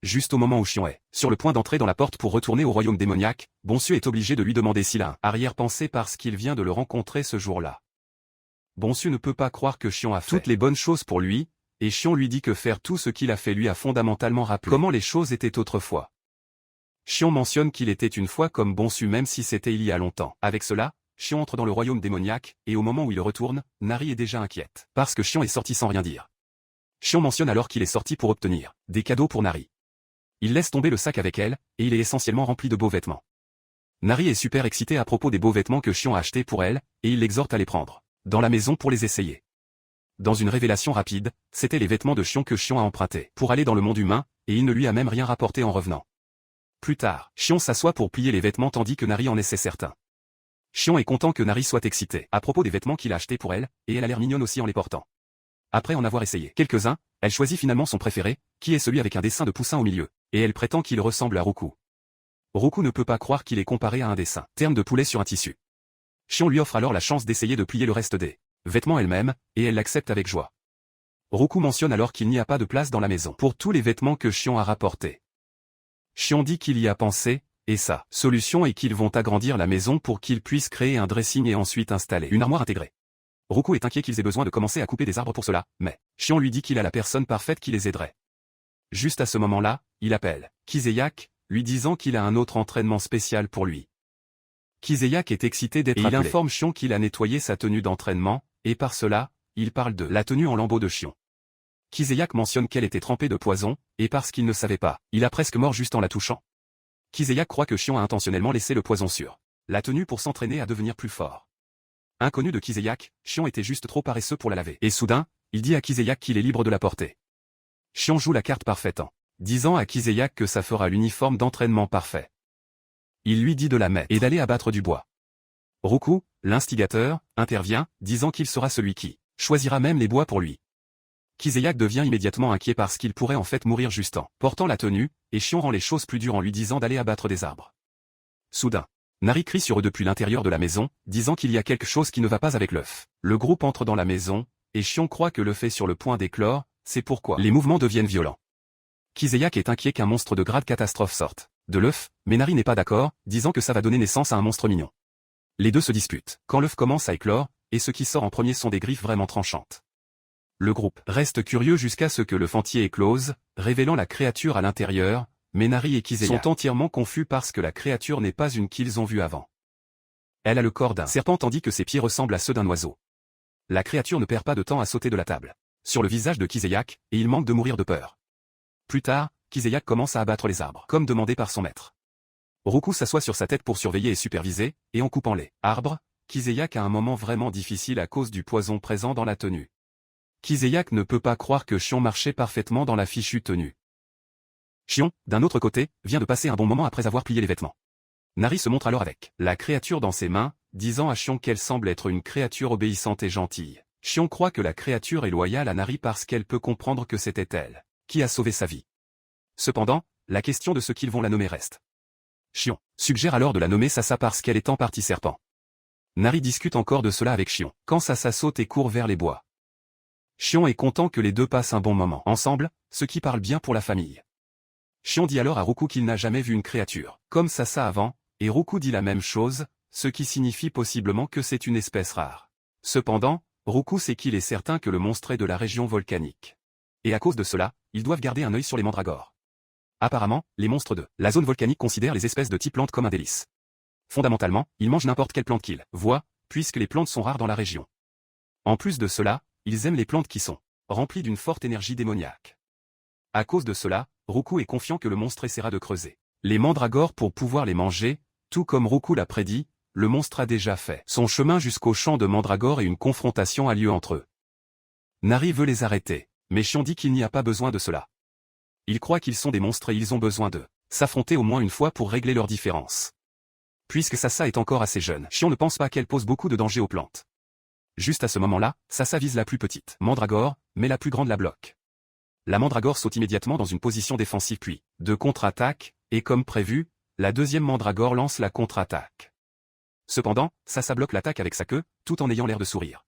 Speaker 1: Juste au moment où Shion est sur le point d'entrer dans la porte pour retourner au royaume démoniaque, Bonsu est obligé de lui demander s'il a un arrière-pensée parce qu'il vient de le rencontrer ce jour-là. Bonsu ne peut pas croire que Shion a fait toutes les bonnes choses pour lui, et Shion lui dit que faire tout ce qu'il a fait lui a fondamentalement rappelé comment les choses étaient autrefois. Shion mentionne qu'il était une fois comme Bonsu même si c'était il y a longtemps. Avec cela, Shion entre dans le royaume démoniaque, et au moment où il retourne, Nari est déjà inquiète, parce que Shion est sorti sans rien dire. Shion mentionne alors qu'il est sorti pour obtenir des cadeaux pour Nari. Il laisse tomber le sac avec elle, et il est essentiellement rempli de beaux vêtements. Nari est super excitée à propos des beaux vêtements que Shion a achetés pour elle, et il l'exhorte à les prendre dans la maison pour les essayer. Dans une révélation rapide, c'était les vêtements de Shion que Shion a empruntés pour aller dans le monde humain, et il ne lui a même rien rapporté en revenant. Plus tard, Shion s'assoit pour plier les vêtements tandis que Nari en essaie certains. Shion est content que Nari soit excitée à propos des vêtements qu'il a achetés pour elle, et elle a l'air mignonne aussi en les portant. Après en avoir essayé quelques-uns, elle choisit finalement son préféré, qui est celui avec un dessin de poussin au milieu, et elle prétend qu'il ressemble à Roku. Roku ne peut pas croire qu'il est comparé à un dessin terme de poulet sur un tissu. Shion lui offre alors la chance d'essayer de plier le reste des vêtements elle-même, et elle l'accepte avec joie. Roku mentionne alors qu'il n'y a pas de place dans la maison pour tous les vêtements que Shion a rapportés. Shion dit qu'il y a pensé, et sa solution est qu'ils vont agrandir la maison pour qu'ils puissent créer un dressing et ensuite installer une armoire intégrée. Roku est inquiet qu'ils aient besoin de commencer à couper des arbres pour cela, mais Shion lui dit qu'il a la personne parfaite qui les aiderait. Juste à ce moment-là, il appelle Kiseyak, lui disant qu'il a un autre entraînement spécial pour lui. Kiseyak est excité d'être appelé. Il informe Shion qu'il a nettoyé sa tenue d'entraînement, et par cela, il parle de la tenue en lambeaux de Shion. Kiseyak mentionne qu'elle était trempée de poison, et parce qu'il ne savait pas, il a presque mort juste en la touchant. Kiseyak croit que Shion a intentionnellement laissé le poison sur la tenue pour s'entraîner à devenir plus fort. Inconnu de Kiseyak, Shion était juste trop paresseux pour la laver. Et soudain, il dit à Kiseyak qu'il est libre de la porter. Shion joue la carte parfaite en disant à Kiseyak que ça fera l'uniforme d'entraînement parfait. Il lui dit de la mettre et d'aller abattre du bois. Roku, l'instigateur, intervient, disant qu'il sera celui qui choisira même les bois pour lui. Kiseyak devient immédiatement inquiet parce qu'il pourrait en fait mourir juste en portant la tenue, et Shion rend les choses plus dures en lui disant d'aller abattre des arbres. Soudain, Nari crie sur eux depuis l'intérieur de la maison, disant qu'il y a quelque chose qui ne va pas avec l'œuf. Le groupe entre dans la maison, et Shion croit que l'œuf est sur le point d'éclore, c'est pourquoi les mouvements deviennent violents. Kiseyak est inquiet qu'un monstre de grade catastrophe sorte de l'œuf, mais Nari n'est pas d'accord, disant que ça va donner naissance à un monstre mignon. Les deux se disputent, quand l'œuf commence à éclore, et ce qui sort en premier sont des griffes vraiment tranchantes. Le groupe reste curieux jusqu'à ce que le fantier éclose, révélant la créature à l'intérieur, mais Nari et Kiseyak sont entièrement confus parce que la créature n'est pas une qu'ils ont vue avant. Elle a le corps d'un serpent tandis que ses pieds ressemblent à ceux d'un oiseau. La créature ne perd pas de temps à sauter de la table sur le visage de Kiseyak, et il manque de mourir de peur. Plus tard, Kiseyak commence à abattre les arbres, comme demandé par son maître. Roku s'assoit sur sa tête pour surveiller et superviser, et en coupant les arbres, Kiseyak a un moment vraiment difficile à cause du poison présent dans la tenue. Kiseyak ne peut pas croire que Shion marchait parfaitement dans la fichue tenue. Shion, d'un autre côté, vient de passer un bon moment après avoir plié les vêtements. Nari se montre alors avec la créature dans ses mains, disant à Shion qu'elle semble être une créature obéissante et gentille. Shion croit que la créature est loyale à Nari parce qu'elle peut comprendre que c'était elle qui a sauvé sa vie. Cependant, la question de ce qu'ils vont la nommer reste. Shion suggère alors de la nommer Sasa parce qu'elle est en partie serpent. Nari discute encore de cela avec Shion, quand Sasa saute et court vers les bois. Shion est content que les deux passent un bon moment ensemble, ce qui parle bien pour la famille. Shion dit alors à Roku qu'il n'a jamais vu une créature comme Sasa avant, et Roku dit la même chose, ce qui signifie possiblement que c'est une espèce rare. Cependant, Roku sait qu'il est certain que le monstre est de la région volcanique. Et à cause de cela, ils doivent garder un œil sur les mandragores. Apparemment, les monstres de la zone volcanique considèrent les espèces de type plante comme un délice. Fondamentalement, ils mangent n'importe quelle plante qu'ils voient, puisque les plantes sont rares dans la région. En plus de cela, ils aiment les plantes qui sont remplies d'une forte énergie démoniaque. À cause de cela, Roku est confiant que le monstre essaiera de creuser les mandragores pour pouvoir les manger, tout comme Roku l'a prédit, le monstre a déjà fait son chemin jusqu'au champ de mandragore et une confrontation a lieu entre eux. Nari veut les arrêter, mais Shion dit qu'il n'y a pas besoin de cela. Il croit qu'ils sont des monstres et ils ont besoin de s'affronter au moins une fois pour régler leurs différences. Puisque Sasa est encore assez jeune, Shion ne pense pas qu'elle pose beaucoup de danger aux plantes. Juste à ce moment-là, Sasa vise la plus petite mandragore, mais la plus grande la bloque. La mandragore saute immédiatement dans une position défensive puis, de contre-attaque, et comme prévu, la deuxième mandragore lance la contre-attaque. Cependant, Sasa bloque l'attaque avec sa queue, tout en ayant l'air de sourire.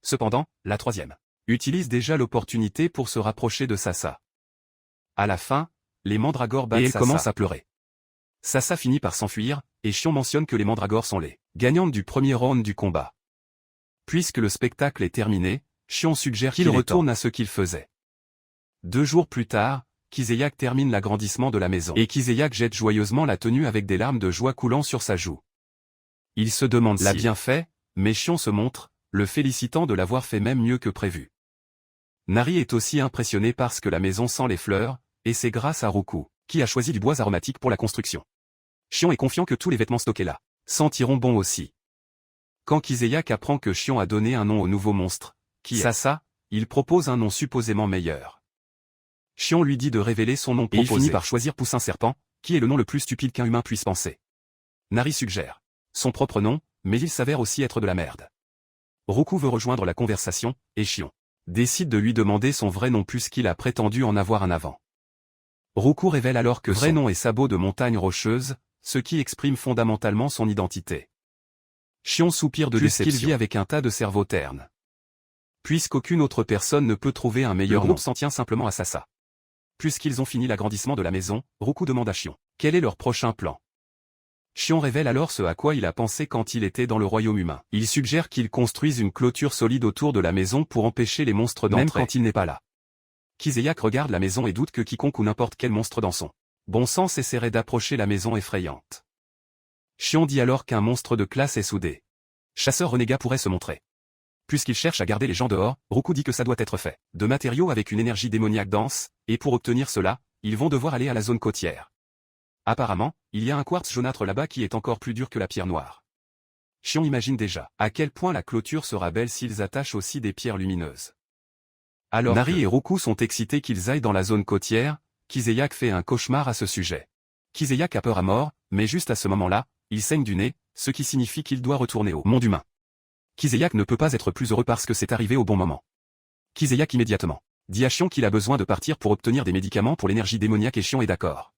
Speaker 1: Cependant, la troisième utilise déjà l'opportunité pour se rapprocher de Sasa. À la fin, les mandragores battent et elle commence à pleurer. Sasa finit par s'enfuir, et Shion mentionne que les mandragores sont les gagnantes du premier round du combat. Puisque le spectacle est terminé, Shion suggère qu'il retourne à ce qu'il faisait. 2 jours plus tard, Kiseyak termine l'agrandissement de la maison et Kiseyak jette joyeusement la tenue avec des larmes de joie coulant sur sa joue. Il se demande s'il l'a bien fait, mais Shion se montre, le félicitant de l'avoir fait même mieux que prévu. Nari est aussi impressionné parce que la maison sent les fleurs, et c'est grâce à Roku, qui a choisi du bois aromatique pour la construction. Shion est confiant que tous les vêtements stockés là sentiront bon aussi. Quand Kiseyak apprend que Shion a donné un nom au nouveau monstre, qui est Sasa, il propose un nom supposément meilleur. Shion lui dit de révéler son nom proposé. Et il finit par choisir Poussin Serpent, qui est le nom le plus stupide qu'un humain puisse penser. Nari suggère son propre nom, mais il s'avère aussi être de la merde. Roku veut rejoindre la conversation, et Shion décide de lui demander son vrai nom puisqu'il a prétendu en avoir un avant. Roku révèle alors que vrai nom est Sabot de montagne rocheuse, ce qui exprime fondamentalement son identité. Shion soupire de déception puisqu'il vit avec un tas de cerveaux ternes. Puisqu'aucune autre personne ne peut trouver un meilleur nom, le groupe s'en tient simplement à Sasa. Puisqu'ils ont fini l'agrandissement de la maison, Roku demande à Shion quel est leur prochain plan. Shion révèle alors ce à quoi il a pensé quand il était dans le royaume humain. Il suggère qu'ils construisent une clôture solide autour de la maison pour empêcher les monstres d'entrer, même quand il n'est pas là. Kiseyak regarde la maison et doute que quiconque ou n'importe quel monstre dans son bon sens essaierait d'approcher la maison effrayante. Shion dit alors qu'un monstre de classe est soudé. Chasseur renégat pourrait se montrer. Puisqu'il cherche à garder les gens dehors, Roku dit que ça doit être fait de matériaux avec une énergie démoniaque dense, et pour obtenir cela, ils vont devoir aller à la zone côtière. Apparemment, il y a un quartz jaunâtre là-bas qui est encore plus dur que la pierre noire. Shion imagine déjà à quel point la clôture sera belle s'ils attachent aussi des pierres lumineuses. Alors Nari et Roku sont excités qu'ils aillent dans la zone côtière, Kiseyak fait un cauchemar à ce sujet. Kiseyak a peur à mort, mais juste à ce moment-là, il saigne du nez, ce qui signifie qu'il doit retourner au monde humain. Kiseyak ne peut pas être plus heureux parce que c'est arrivé au bon moment. Kiseyak immédiatement Dit à Xion qu'il a besoin de partir pour obtenir des médicaments pour l'énergie démoniaque et Xion est d'accord.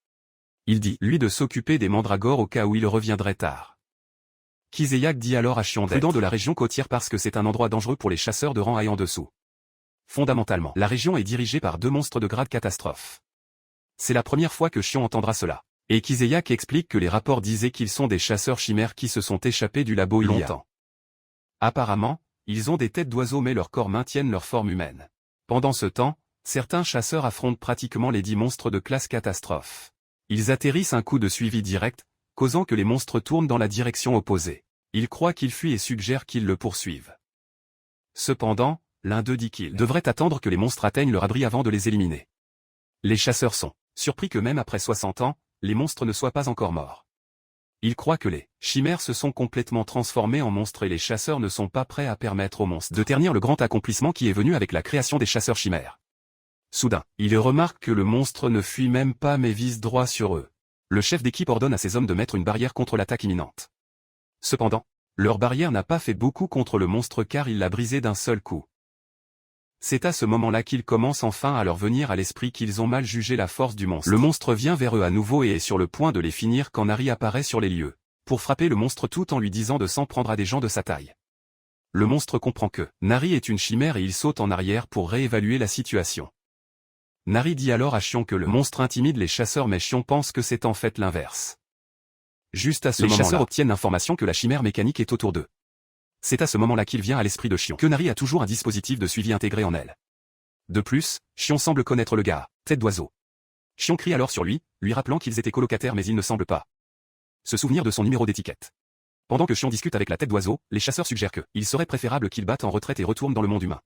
Speaker 1: Il dit, lui, de s'occuper des mandragores au cas où il reviendrait tard. Kiseyak dit alors à Xion d'être prudent de la région côtière parce que c'est un endroit dangereux pour les chasseurs de rang A et en dessous. Fondamentalement, la région est dirigée par 2 monstres de grade catastrophe. C'est la première fois que Xion entendra cela. Et Kiseyak explique que les rapports disaient qu'ils sont des chasseurs chimères qui se sont échappés du labo il y a longtemps. Apparemment, ils ont des têtes d'oiseaux mais leurs corps maintiennent leur forme humaine. Pendant ce temps, certains chasseurs affrontent pratiquement les 10 monstres de classe catastrophe. Ils atterrissent un coup de suivi direct, causant que les monstres tournent dans la direction opposée. Ils croient qu'ils fuient et suggèrent qu'ils le poursuivent. Cependant, l'un d'eux dit qu'il devrait attendre que les monstres atteignent leur abri avant de les éliminer. Les chasseurs sont surpris que même après 60 ans, les monstres ne soient pas encore morts. Ils croient que les chimères se sont complètement transformés en monstres et les chasseurs ne sont pas prêts à permettre aux monstres de ternir le grand accomplissement qui est venu avec la création des chasseurs chimères. Soudain, ils remarquent que le monstre ne fuit même pas mais vise droit sur eux. Le chef d'équipe ordonne à ses hommes de mettre une barrière contre l'attaque imminente. Cependant, leur barrière n'a pas fait beaucoup contre le monstre car il l'a brisé d'un seul coup. C'est à ce moment-là qu'ils commencent enfin à leur venir à l'esprit qu'ils ont mal jugé la force du monstre. Le monstre vient vers eux à nouveau et est sur le point de les finir quand Nari apparaît sur les lieux, pour frapper le monstre tout en lui disant de s'en prendre à des gens de sa taille. Le monstre comprend que Nari est une chimère et il saute en arrière pour réévaluer la situation. Nari dit alors à Xion que le monstre intimide les chasseurs mais Xion pense que c'est en fait l'inverse. Juste à ce moment-là, les chasseurs obtiennent l'information que la chimère mécanique est autour d'eux. C'est à ce moment-là qu'il vient à l'esprit de Xion que Nari a toujours un dispositif de suivi intégré en elle. De plus, Xion semble connaître le gars, tête d'oiseau. Xion crie alors sur lui rappelant qu'ils étaient colocataires mais il ne semble pas se souvenir de son numéro d'étiquette. Pendant que Xion discute avec la tête d'oiseau, les chasseurs suggèrent qu'il serait préférable qu'ils battent en retraite et retournent dans le monde humain.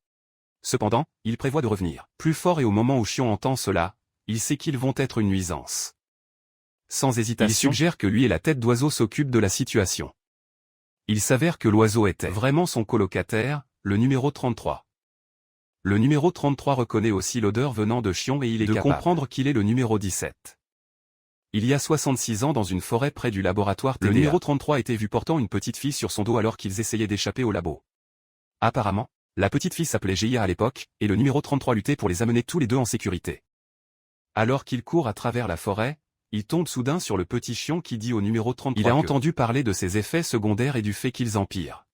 Speaker 1: Cependant, il prévoit de revenir plus fort et au moment où Xion entend cela, il sait qu'ils vont être une nuisance. Sans hésitation, il suggère que lui et la tête d'oiseau s'occupent de la situation. Il s'avère que l'oiseau était vraiment son colocataire, le numéro 33. Le numéro 33 reconnaît aussi l'odeur venant de Xion et il est capable de comprendre qu'il est le numéro 17. Il y a 66 ans dans une forêt près du laboratoire TDA, le numéro 33 était vu portant une petite fille sur son dos alors qu'ils essayaient d'échapper au labo. Apparemment, la petite fille s'appelait Gia à l'époque, et le numéro 33 luttait pour les amener tous les deux en sécurité. Alors qu'il court à travers la forêt, il tombe soudain sur le petit Xion qui dit au numéro 33 il a entendu parler de ses effets secondaires et du fait qu'ils empirent.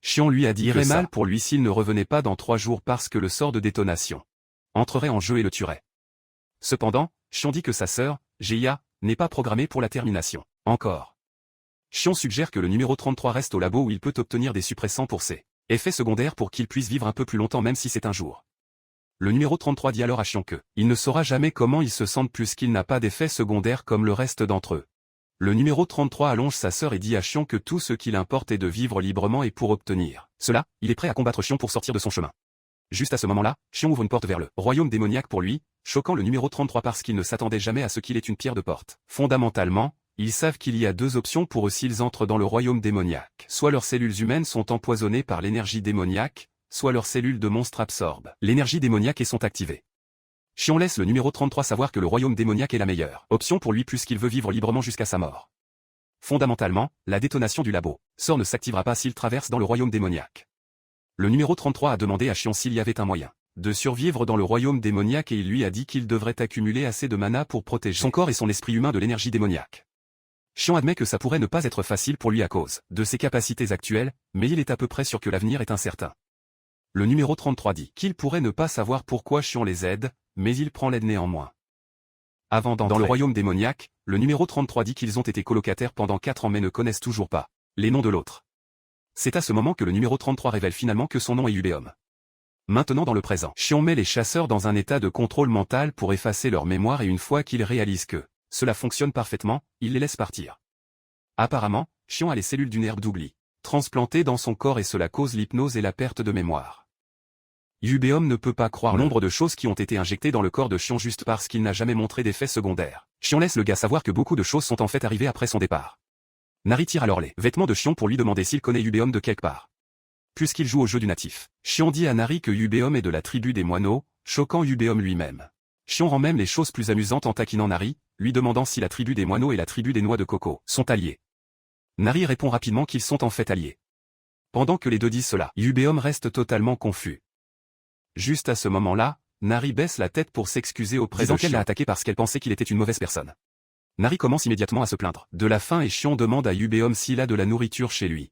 Speaker 1: Xion lui a dit qu'il irait mal pour lui s'il ne revenait pas dans 3 jours parce que le sort de détonation entrerait en jeu et le tuerait. Cependant, Xion dit que sa sœur, Gia, n'est pas programmée pour la termination. Encore. Xion suggère que le numéro 33 reste au labo où il peut obtenir des suppressants pour ses effets secondaires pour qu'il puisse vivre un peu plus longtemps même si c'est un jour. Le numéro 33 dit alors à Xion que il ne saura jamais comment il se sent puisqu'il n'a pas d'effets secondaires comme le reste d'entre eux. Le numéro 33 allonge sa sœur et dit à Xion que tout ce qu'il importe est de vivre librement et pour obtenir cela, il est prêt à combattre Xion pour sortir de son chemin. Juste à ce moment-là, Xion ouvre une porte vers le royaume démoniaque pour lui, choquant le numéro 33 parce qu'il ne s'attendait jamais à ce qu'il ait une pierre de porte. Fondamentalement, ils savent qu'il y a 2 options pour eux s'ils entrent dans le royaume démoniaque. Soit leurs cellules humaines sont empoisonnées par l'énergie démoniaque, soit leurs cellules de monstres absorbent l'énergie démoniaque et sont activées. Xion laisse le numéro 33 savoir que le royaume démoniaque est la meilleure option pour lui puisqu'il veut vivre librement jusqu'à sa mort. Fondamentalement, la détonation du labo sort ne s'activera pas s'il traverse dans le royaume démoniaque. Le numéro 33 a demandé à Xion s'il y avait un moyen de survivre dans le royaume démoniaque et il lui a dit qu'il devrait accumuler assez de mana pour protéger son corps et son esprit humain de l'énergie démoniaque. Xion admet que ça pourrait ne pas être facile pour lui à cause de ses capacités actuelles, mais il est à peu près sûr que l'avenir est incertain. Le numéro 33 dit qu'il pourrait ne pas savoir pourquoi Xion les aide, mais il prend l'aide néanmoins. Avant d'entrer dans le royaume démoniaque, le numéro 33 dit qu'ils ont été colocataires pendant 4 ans mais ne connaissent toujours pas les noms de l'autre. C'est à ce moment que le numéro 33 révèle finalement que son nom est Ubéum. Maintenant dans le présent, Xion met les chasseurs dans un état de contrôle mental pour effacer leur mémoire et une fois qu'ils réalisent que cela fonctionne parfaitement, il les laisse partir. Apparemment, Xion a les cellules d'une herbe d'oubli transplantées dans son corps et cela cause l'hypnose et la perte de mémoire. Ubéum ne peut pas croire le nombre de choses qui ont été injectées dans le corps de Xion juste parce qu'il n'a jamais montré d'effets secondaires. Xion laisse le gars savoir que beaucoup de choses sont en fait arrivées après son départ. Nari tire alors les vêtements de Xion pour lui demander s'il connaît Ubéum de quelque part. Puisqu'il joue au jeu du natif, Xion dit à Nari que Ubéum est de la tribu des moineaux, choquant Ubéum lui-même. Xion rend même les choses plus amusantes en taquinant Nari, lui demandant si la tribu des moineaux et la tribu des noix de coco sont alliés. Nari répond rapidement qu'ils sont en fait alliés. Pendant que les deux disent cela, Ubéum reste totalement confus. Juste à ce moment-là, Nari baisse la tête pour s'excuser auprès de Xion, qu'elle l'a attaqué parce qu'elle pensait qu'il était une mauvaise personne. Nari commence immédiatement à se plaindre de la faim et Xion demande à Yubeom s'il a de la nourriture chez lui.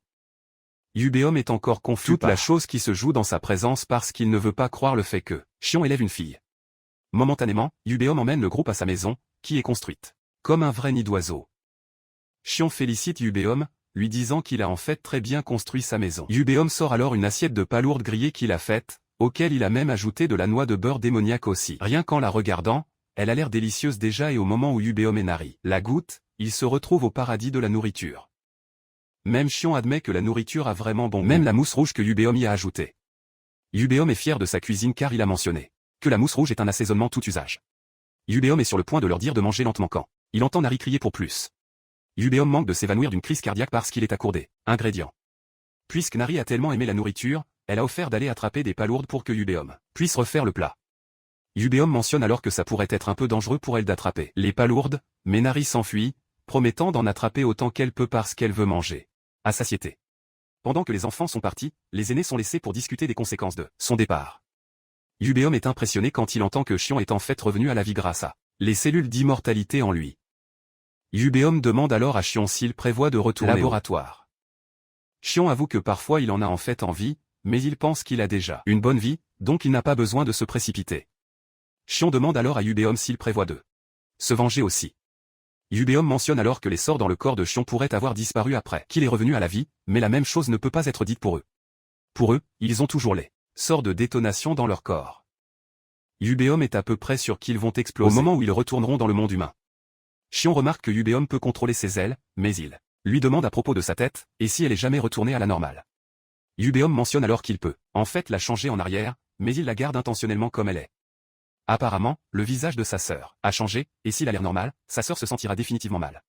Speaker 1: Yubeom est encore confus toute la chose qui se joue dans sa présence parce qu'il ne veut pas croire le fait que Xion élève une fille. Momentanément, Yubeom emmène le groupe à sa maison, qui est construite comme un vrai nid d'oiseaux. Xion félicite Yubeom, lui disant qu'il a en fait très bien construit sa maison. Yubeom sort alors une assiette de palourdes grillées qu'il a faite, auquel il a même ajouté de la noix de beurre démoniaque aussi. Rien qu'en la regardant, elle a l'air délicieuse déjà et au moment où Yubeom et Nari la goûtent, ils se retrouvent au paradis de la nourriture. Même Xion admet que la nourriture a vraiment bon goût. Même la mousse rouge que Yubeom y a ajoutée. Yubeom est fier de sa cuisine car il a mentionné que la mousse rouge est un assaisonnement tout usage. Yubeom est sur le point de leur dire de manger lentement quand il entend Nari crier pour plus. Yubeom manque de s'évanouir d'une crise cardiaque parce qu'il est à court des ingrédients. Puisque Nari a tellement aimé la nourriture, elle a offert d'aller attraper des palourdes pour que Yubeom puisse refaire le plat. Yubeom mentionne alors que ça pourrait être un peu dangereux pour elle d'attraper les palourdes, mais Nari s'enfuit, promettant d'en attraper autant qu'elle peut parce qu'elle veut manger à satiété. Pendant que les enfants sont partis, les aînés sont laissés pour discuter des conséquences de son départ. Yubeom est impressionné quand il entend que Xion est en fait revenu à la vie grâce à les cellules d'immortalité en lui. Yubeom demande alors à Xion s'il prévoit de retourner au laboratoire. Xion avoue que parfois il en a en fait envie, mais il pense qu'il a déjà une bonne vie, donc il n'a pas besoin de se précipiter. Xion demande alors à Yubeom s'il prévoit de se venger aussi. Yubeom mentionne alors que les sorts dans le corps de Xion pourraient avoir disparu après qu'il est revenu à la vie, mais la même chose ne peut pas être dite pour eux. Pour eux, ils ont toujours les sorts de détonation dans leur corps. Yubeom est à peu près sûr qu'ils vont exploser au moment où ils retourneront dans le monde humain. Xion remarque que Yubeom peut contrôler ses ailes, mais il lui demande à propos de sa tête, et si elle est jamais retournée à la normale. Yubeom mentionne alors qu'il peut, en fait la changer en arrière, mais il la garde intentionnellement comme elle est. Apparemment, le visage de sa sœur a changé, et s'il a l'air normal, sa sœur se sentira définitivement mal.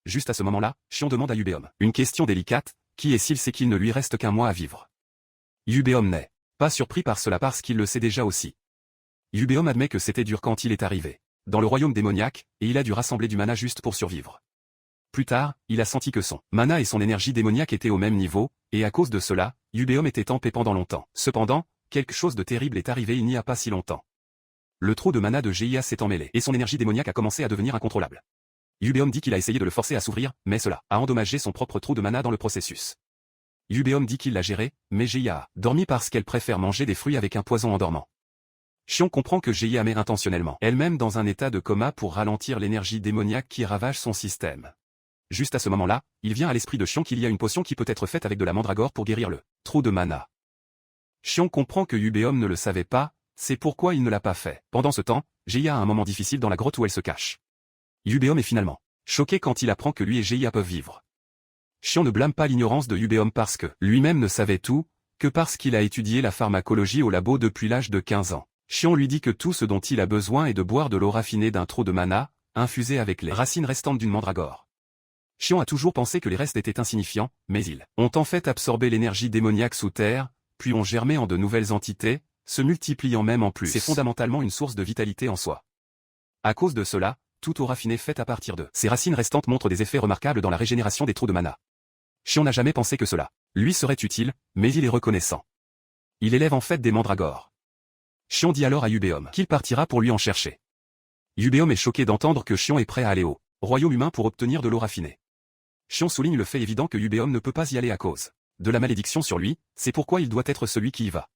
Speaker 1: Juste à ce moment-là, Xion demande à Yubeom une question délicate, qui est s'il sait qu'il ne lui reste qu'un mois à vivre. Yubeom n'est pas surpris par cela parce qu'il le sait déjà aussi. Yubeom admet que c'était dur quand il est arrivé dans le royaume démoniaque, et il a dû rassembler du mana juste pour survivre. Plus tard, il a senti que son mana et son énergie démoniaque étaient au même niveau, et à cause de cela, Yubeom était en paix pendant longtemps. Cependant, quelque chose de terrible est arrivé il n'y a pas si longtemps. Le trou de mana de Gia s'est emmêlé et son énergie démoniaque a commencé à devenir incontrôlable. Yubeom dit qu'il a essayé de le forcer à s'ouvrir, mais cela a endommagé son propre trou de mana dans le processus. Yubeom dit qu'il l'a géré, mais Gia a dormi parce qu'elle préfère manger des fruits avec un poison en dormant. Xion comprend que Gia met intentionnellement elle-même dans un état de coma pour ralentir l'énergie démoniaque qui ravage son système. Juste à ce moment-là, il vient à l'esprit de Xion qu'il y a une potion qui peut être faite avec de la mandragore pour guérir le trou de mana. Xion comprend que Yubeom ne le savait pas, c'est pourquoi il ne l'a pas fait. Pendant ce temps, Gia a un moment difficile dans la grotte où elle se cache. Yubeom est finalement choqué quand il apprend que lui et Gia peuvent vivre. Xion ne blâme pas l'ignorance de Yubeom parce que lui-même ne savait tout, que parce qu'il a étudié la pharmacologie au labo depuis l'âge de 15 ans. Xion lui dit que tout ce dont il a besoin est de boire de l'eau raffinée d'un trou de mana, infusée avec les racines restantes d'une mandragore. Xion a toujours pensé que les restes étaient insignifiants, mais ils ont en fait absorbé l'énergie démoniaque sous terre, puis ont germé en de nouvelles entités, se multipliant même en plus. C'est fondamentalement une source de vitalité en soi. À cause de cela, toute eau raffinée faite à partir de ces racines restantes montre des effets remarquables dans la régénération des trous de mana. Xion n'a jamais pensé que cela lui serait utile, mais il est reconnaissant. Il élève en fait des mandragores. Xion dit alors à Yubeom qu'il partira pour lui en chercher. Yubeom est choqué d'entendre que Xion est prêt à aller au royaume humain pour obtenir de l'eau raffinée. Xion souligne le fait évident que Yubeom ne peut pas y aller à cause de la malédiction sur lui, c'est pourquoi il doit être celui qui y va.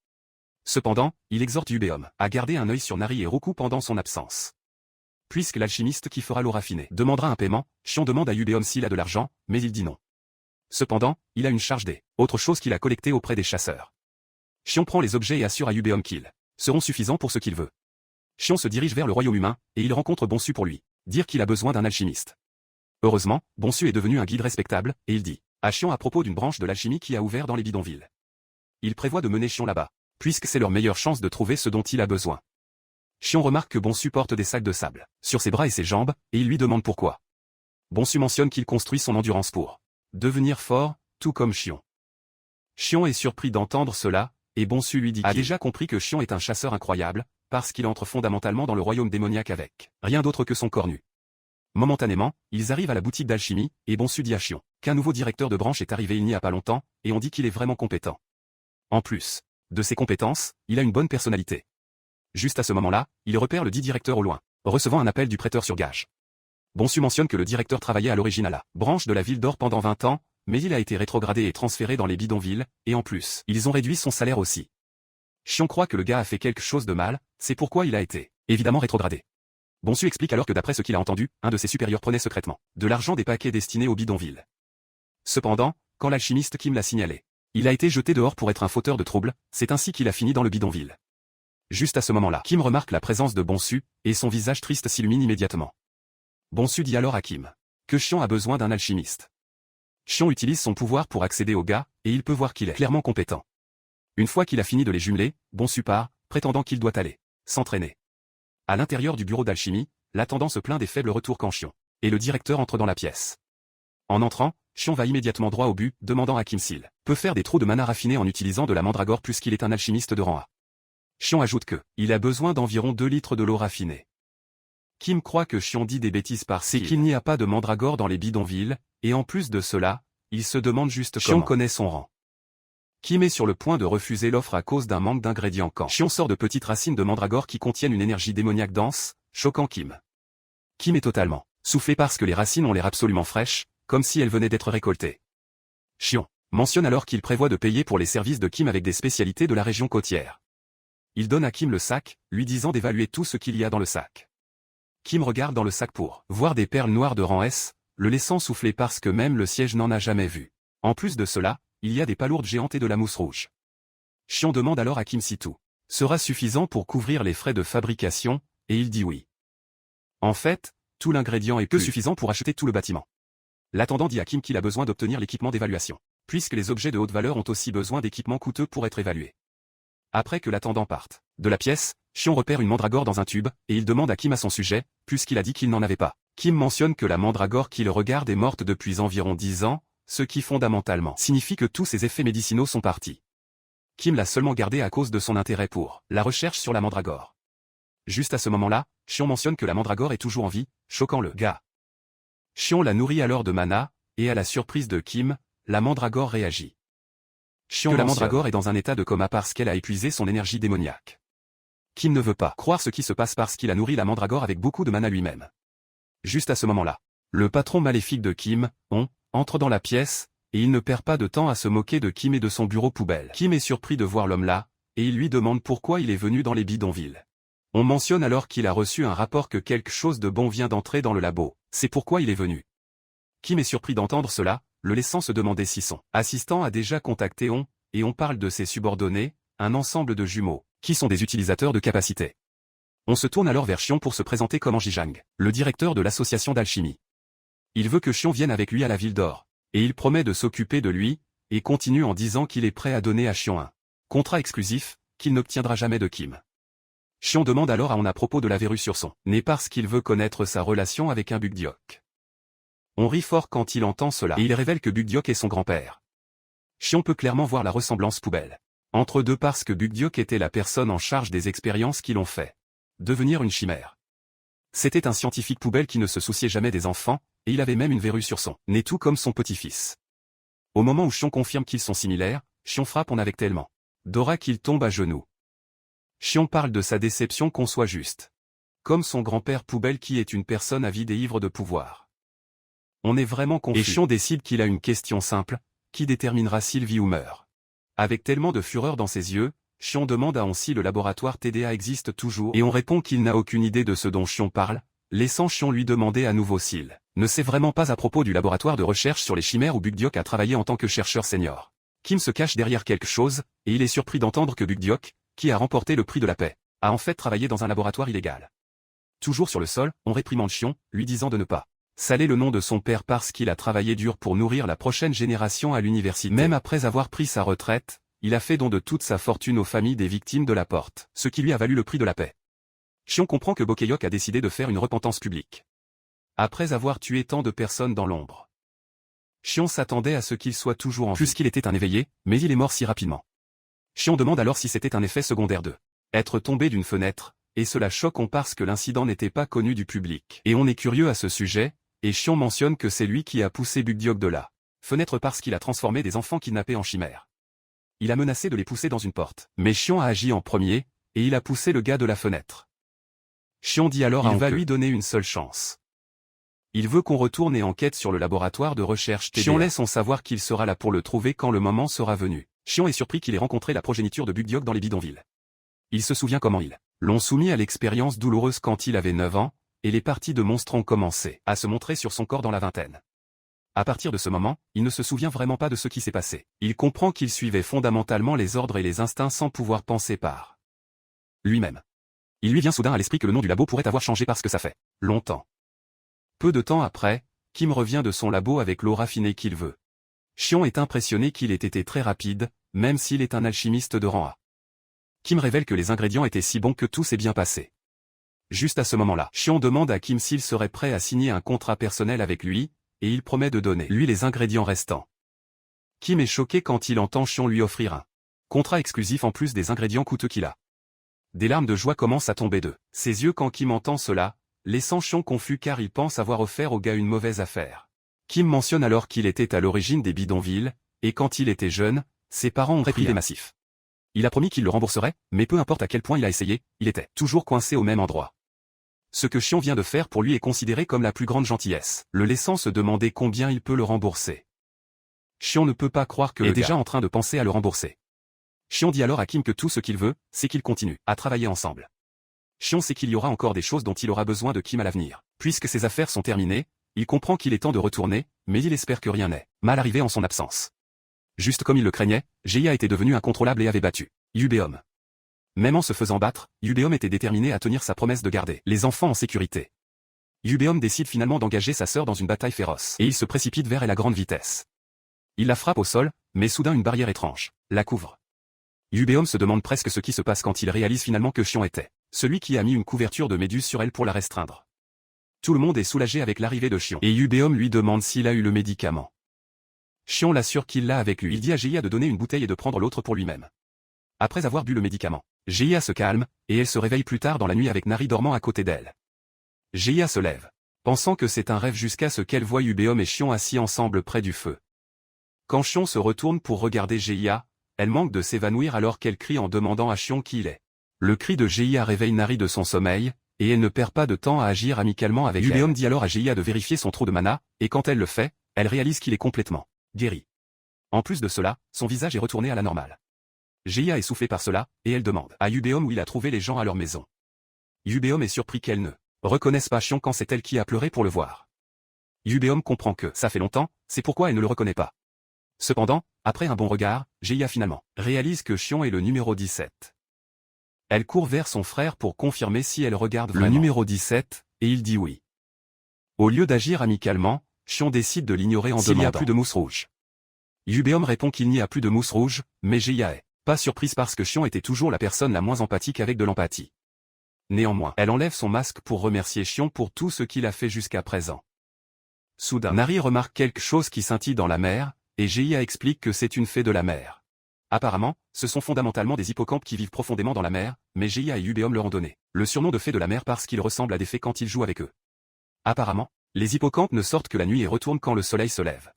Speaker 1: Cependant, il exhorte Yubeom à garder un œil sur Nari et Roku pendant son absence. Puisque l'alchimiste qui fera l'eau raffinée demandera un paiement, Xion demande à Yubeom s'il a de l'argent, mais il dit non. Cependant, il a une charge des autres choses qu'il a collectées auprès des chasseurs. Xion prend les objets et assure à Yubeom qu'ils seront suffisants pour ce qu'il veut. Xion se dirige vers le royaume humain, et il rencontre Bonsu pour lui dire qu'il a besoin d'un alchimiste. Heureusement, Bonsu est devenu un guide respectable, et il dit à Xion à propos d'une branche de l'alchimie qui a ouvert dans les bidonvilles. Il prévoit de mener Xion là-bas, puisque c'est leur meilleure chance de trouver ce dont il a besoin. Xion remarque que Bonsu porte des sacs de sable sur ses bras et ses jambes, et il lui demande pourquoi. Bonsu mentionne qu'il construit son endurance pour devenir fort, tout comme Xion. Xion est surpris d'entendre cela, et Bonsu lui dit qu'il a déjà compris que Xion est un chasseur incroyable, parce qu'il entre fondamentalement dans le royaume démoniaque avec rien d'autre que son corps nu. Momentanément, ils arrivent à la boutique d'alchimie, et Bonsu dit à Xion qu'un nouveau directeur de branche est arrivé il n'y a pas longtemps, et on dit qu'il est vraiment compétent. En plus de ses compétences, il a une bonne personnalité. Juste à ce moment-là, il repère le dit directeur au loin, recevant un appel du prêteur sur gage. Bonsu mentionne que le directeur travaillait à l'origine à la branche de la ville d'Or pendant 20 ans, mais il a été rétrogradé et transféré dans les bidonvilles, et en plus, ils ont réduit son salaire aussi. Xion croit que le gars a fait quelque chose de mal, c'est pourquoi il a été, évidemment rétrogradé. Bonsu explique alors que d'après ce qu'il a entendu, un de ses supérieurs prenait secrètement de l'argent des paquets destinés aux bidonvilles. Cependant, quand l'alchimiste Kim l'a signalé, il a été jeté dehors pour être un fauteur de troubles, c'est ainsi qu'il a fini dans le bidonville. Juste à ce moment-là, Kim remarque la présence de Bonsu, et son visage triste s'illumine immédiatement. Bonsu dit alors à Kim que Xion a besoin d'un alchimiste. Xion utilise son pouvoir pour accéder au gars, et il peut voir qu'il est clairement compétent. Une fois qu'il a fini de les jumeler, Bonsu part, prétendant qu'il doit aller s'entraîner. À l'intérieur du bureau d'alchimie, l'attendant se plaint des faibles retours quand Xion et le directeur entrent dans la pièce. En entrant, Xion va immédiatement droit au but, demandant à Kim s'il peut faire des trous de mana raffinés en utilisant de la mandragore puisqu'il est un alchimiste de rang A. Xion ajoute que il a besoin d'environ 2 litres de l'eau raffinée. Kim croit que Xion dit des bêtises parce qu'il n'y a pas de mandragore dans les bidonvilles, et en plus de cela, il se demande juste comment Xion connaît son rang. Kim est sur le point de refuser l'offre à cause d'un manque d'ingrédients quand Xion sort de petites racines de mandragore qui contiennent une énergie démoniaque dense, choquant Kim. Kim est totalement soufflé parce que les racines ont l'air absolument fraîches, comme si elles venaient d'être récoltées. Xion mentionne alors qu'il prévoit de payer pour les services de Kim avec des spécialités de la région côtière. Il donne à Kim le sac, lui disant d'évaluer tout ce qu'il y a dans le sac. Kim regarde dans le sac pour voir des perles noires de rang S, le laissant souffler parce que même le siège n'en a jamais vu. En plus de cela, il y a des palourdes géantes et de la mousse rouge. Xion demande alors à Kim si tout sera suffisant pour couvrir les frais de fabrication, et il dit oui. En fait, tout l'ingrédient est peu suffisant pour acheter tout le bâtiment. L'attendant dit à Kim qu'il a besoin d'obtenir l'équipement d'évaluation, puisque les objets de haute valeur ont aussi besoin d'équipements coûteux pour être évalués. Après que l'attendant parte de la pièce, Xion repère une mandragore dans un tube, et il demande à Kim à son sujet, puisqu'il a dit qu'il n'en avait pas. Kim mentionne que la mandragore qu'il regarde est morte depuis environ 10 ans, ce qui fondamentalement signifie que tous ses effets médicinaux sont partis. Kim l'a seulement gardée à cause de son intérêt pour la recherche sur la mandragore. Juste à ce moment-là, Xion mentionne que la mandragore est toujours en vie, choquant le gars. Xion la nourrit alors de mana, et à la surprise de Kim, la mandragore réagit. Xion la mandragore est dans un état de coma parce qu'elle a épuisé son énergie démoniaque. Kim ne veut pas croire ce qui se passe parce qu'il a nourri la mandragore avec beaucoup de mana lui-même. Juste à ce moment-là, le patron maléfique de Kim, entre dans la pièce, et il ne perd pas de temps à se moquer de Kim et de son bureau poubelle. Kim est surpris de voir l'homme là, et il lui demande pourquoi il est venu dans les bidonvilles. On mentionne alors qu'il a reçu un rapport que quelque chose de bon vient d'entrer dans le labo, c'est pourquoi il est venu. Kim est surpris d'entendre cela, le laissant se demander si son assistant a déjà contacté et on parle de ses subordonnés, un ensemble de jumeaux, qui sont des utilisateurs de capacité. On se tourne alors vers Xion pour se présenter comme Anjijang, le directeur de l'association d'alchimie. Il veut que Xion vienne avec lui à la ville d'Or, et il promet de s'occuper de lui, et continue en disant qu'il est prêt à donner à Xion un contrat exclusif, qu'il n'obtiendra jamais de Kim. Xion demande alors à propos de la verrue sur son nez parce qu'il veut connaître sa relation avec un Bugdiok. On rit fort quand il entend cela, et il révèle que Bugdiok est son grand-père. Xion peut clairement voir la ressemblance poubelle entre deux parce que Bugdiok était la personne en charge des expériences qui l'ont fait devenir une chimère. C'était un scientifique poubelle qui ne se souciait jamais des enfants, et il avait même une verrue sur son nez tout comme son petit-fils. Au moment où Xion confirme qu'ils sont similaires, Xion frappe avec tellement d'aura qu'il tombe à genoux. Xion parle de sa déception qu'on soit juste. Comme son grand-père poubelle qui est une personne avide et ivre de pouvoir. On est vraiment confus. Et Xion décide qu'il a une question simple, qui déterminera s'il vit ou meurt. Avec tellement de fureur dans ses yeux, Xion demande à si le laboratoire TDA existe toujours et on répond qu'il n'a aucune idée de ce dont Xion parle, laissant Xion lui demander à nouveau s'il ne sait vraiment pas à propos du laboratoire de recherche sur les chimères où Bugdiok a travaillé en tant que chercheur senior. Kim se cache derrière quelque chose, et il est surpris d'entendre que Bugdiok, qui a remporté le prix de la paix, a en fait travaillé dans un laboratoire illégal. Toujours sur le sol, on réprimande Xion, lui disant de ne pas saler le nom de son père parce qu'il a travaillé dur pour nourrir la prochaine génération à l'université. Même après avoir pris sa retraite, il a fait don de toute sa fortune aux familles des victimes de la porte, ce qui lui a valu le prix de la paix. Xion comprend que Bokeyok a décidé de faire une repentance publique. Après avoir tué tant de personnes dans l'ombre. Xion s'attendait à ce qu'il soit toujours en vie. Puisqu'il était un éveillé, mais il est mort si rapidement. Xion demande alors si c'était un effet secondaire de être tombé d'une fenêtre, et cela choque parce que l'incident n'était pas connu du public. Et on est curieux à ce sujet, et Xion mentionne que c'est lui qui a poussé Bugdiok de la fenêtre parce qu'il a transformé des enfants kidnappés en chimères. Il a menacé de les pousser dans une porte. Mais Xion a agi en premier, et il a poussé le gars de la fenêtre. Xion dit alors à Hank va lui donner une seule chance. Il veut qu'on retourne et enquête sur le laboratoire de recherche TDA. Xion laisse on savoir qu'il sera là pour le trouver quand le moment sera venu. Xion est surpris qu'il ait rencontré la progéniture de Bugdiok dans les bidonvilles. Il se souvient comment ils l'ont soumis à l'expérience douloureuse quand il avait 9 ans, et les parties de monstres ont commencé à se montrer sur son corps dans la vingtaine. À partir de ce moment, il ne se souvient vraiment pas de ce qui s'est passé. Il comprend qu'il suivait fondamentalement les ordres et les instincts sans pouvoir penser par lui-même. Il lui vient soudain à l'esprit que le nom du labo pourrait avoir changé parce que ça fait longtemps. Peu de temps après, Kim revient de son labo avec l'eau raffinée qu'il veut. Xion est impressionné qu'il ait été très rapide, même s'il est un alchimiste de rang A. Kim révèle que les ingrédients étaient si bons que tout s'est bien passé. Juste à ce moment-là, Xion demande à Kim s'il serait prêt à signer un contrat personnel avec lui, et il promet de donner lui les ingrédients restants. Kim est choqué quand il entend Xion lui offrir un contrat exclusif en plus des ingrédients coûteux qu'il a. Des larmes de joie commencent à tomber de ses yeux quand Kim entend cela, laissant Xion confus car il pense avoir offert au gars une mauvaise affaire. Kim mentionne alors qu'il était à l'origine des bidonvilles, et quand il était jeune, ses parents ont pris des massifs. Il a promis qu'il le rembourserait, mais peu importe à quel point il a essayé, il était toujours coincé au même endroit. Ce que Xion vient de faire pour lui est considéré comme la plus grande gentillesse, le laissant se demander combien il peut le rembourser. Xion ne peut pas croire que est déjà en train de penser à le rembourser. Xion dit alors à Kim que tout ce qu'il veut, c'est qu'ils continuent à travailler ensemble. Xion sait qu'il y aura encore des choses dont il aura besoin de Kim à l'avenir. Puisque ses affaires sont terminées, il comprend qu'il est temps de retourner, mais il espère que rien n'est mal arrivé en son absence. Juste comme il le craignait, Geia était devenu incontrôlable et avait battu Yubeom. Même en se faisant battre, Yubeom était déterminé à tenir sa promesse de garder les enfants en sécurité. Yubeom décide finalement d'engager sa sœur dans une bataille féroce, et il se précipite vers elle à grande vitesse. Il la frappe au sol, mais soudain une barrière étrange la couvre. Yubeom se demande presque ce qui se passe quand il réalise finalement que Xion était celui qui a mis une couverture de méduse sur elle pour la restreindre. Tout le monde est soulagé avec l'arrivée de Xion, et Yubeom lui demande s'il a eu le médicament. Xion l'assure qu'il l'a avec lui. Il dit à Geia de donner une bouteille et de prendre l'autre pour lui-même. Après avoir bu le médicament, Geia se calme, et elle se réveille plus tard dans la nuit avec Nari dormant à côté d'elle. Geia se lève, pensant que c'est un rêve jusqu'à ce qu'elle voie Yubeom et Xion assis ensemble près du feu. Quand Xion se retourne pour regarder Geia, elle manque de s'évanouir alors qu'elle crie en demandant à Xion qui il est. Le cri de Geia réveille Nari de son sommeil, et elle ne perd pas de temps à agir amicalement avec Yubeom. Elle dit alors à Geia de vérifier son trou de mana, et quand elle le fait, elle réalise qu'il est complètement guéri. En plus de cela, son visage est retourné à la normale. Geia est soufflée par cela, et elle demande à Yubeom où il a trouvé les gens à leur maison. Yubeom est surpris qu'elle ne reconnaisse pas Xion quand c'est elle qui a pleuré pour le voir. Yubeom comprend que ça fait longtemps, c'est pourquoi elle ne le reconnaît pas. Cependant, après un bon regard, Geia finalement réalise que Xion est le numéro 17. Elle court vers son frère pour confirmer si elle regarde vraiment le numéro 17, et il dit oui. Au lieu d'agir amicalement, Xion décide de l'ignorer en demandant s'il n'y a plus de mousse rouge. Yubeom répond qu'il n'y a plus de mousse rouge, mais Geia est pas surprise parce que Xion était toujours la personne la moins empathique avec de l'empathie. Néanmoins, elle enlève son masque pour remercier Xion pour tout ce qu'il a fait jusqu'à présent. Soudain, Nari remarque quelque chose qui scintille dans la mer, et Geia explique que c'est une fée de la mer. Apparemment, ce sont fondamentalement des hippocampes qui vivent profondément dans la mer, mais Geia et Yubeom leur ont donné le surnom de fée de la mer parce qu'ils ressemblent à des fées quand ils jouent avec eux. Apparemment, les hippocampes ne sortent que la nuit et retournent quand le soleil se lève.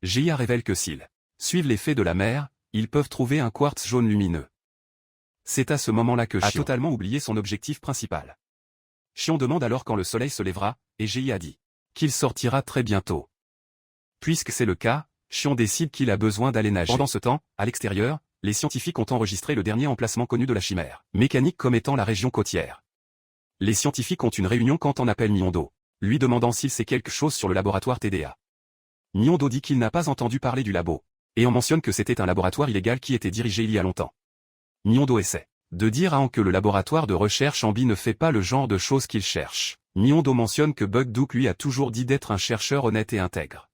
Speaker 1: Geia révèle que s'ils suivent les fées de la mer, ils peuvent trouver un quartz jaune lumineux. C'est à ce moment-là que Xion a totalement oublié son objectif principal. Xion demande alors quand le soleil se lèvera, et Geia dit qu'il sortira très bientôt. Puisque c'est le cas, Xion décide qu'il a besoin d'aller nager. Pendant ce temps, à l'extérieur, les scientifiques ont enregistré le dernier emplacement connu de la chimère mécanique comme étant la région côtière. Les scientifiques ont une réunion quand on appelle Niondo, lui demandant s'il sait quelque chose sur le laboratoire TDA. Niondo dit qu'il n'a pas entendu parler du labo, et on mentionne que c'était un laboratoire illégal qui était dirigé il y a longtemps. Niondo essaie de dire à Hank que le laboratoire de recherche Ambi ne fait pas le genre de choses qu'il cherche. Niondo mentionne que Bugduke lui a toujours dit d'être un chercheur honnête et intègre.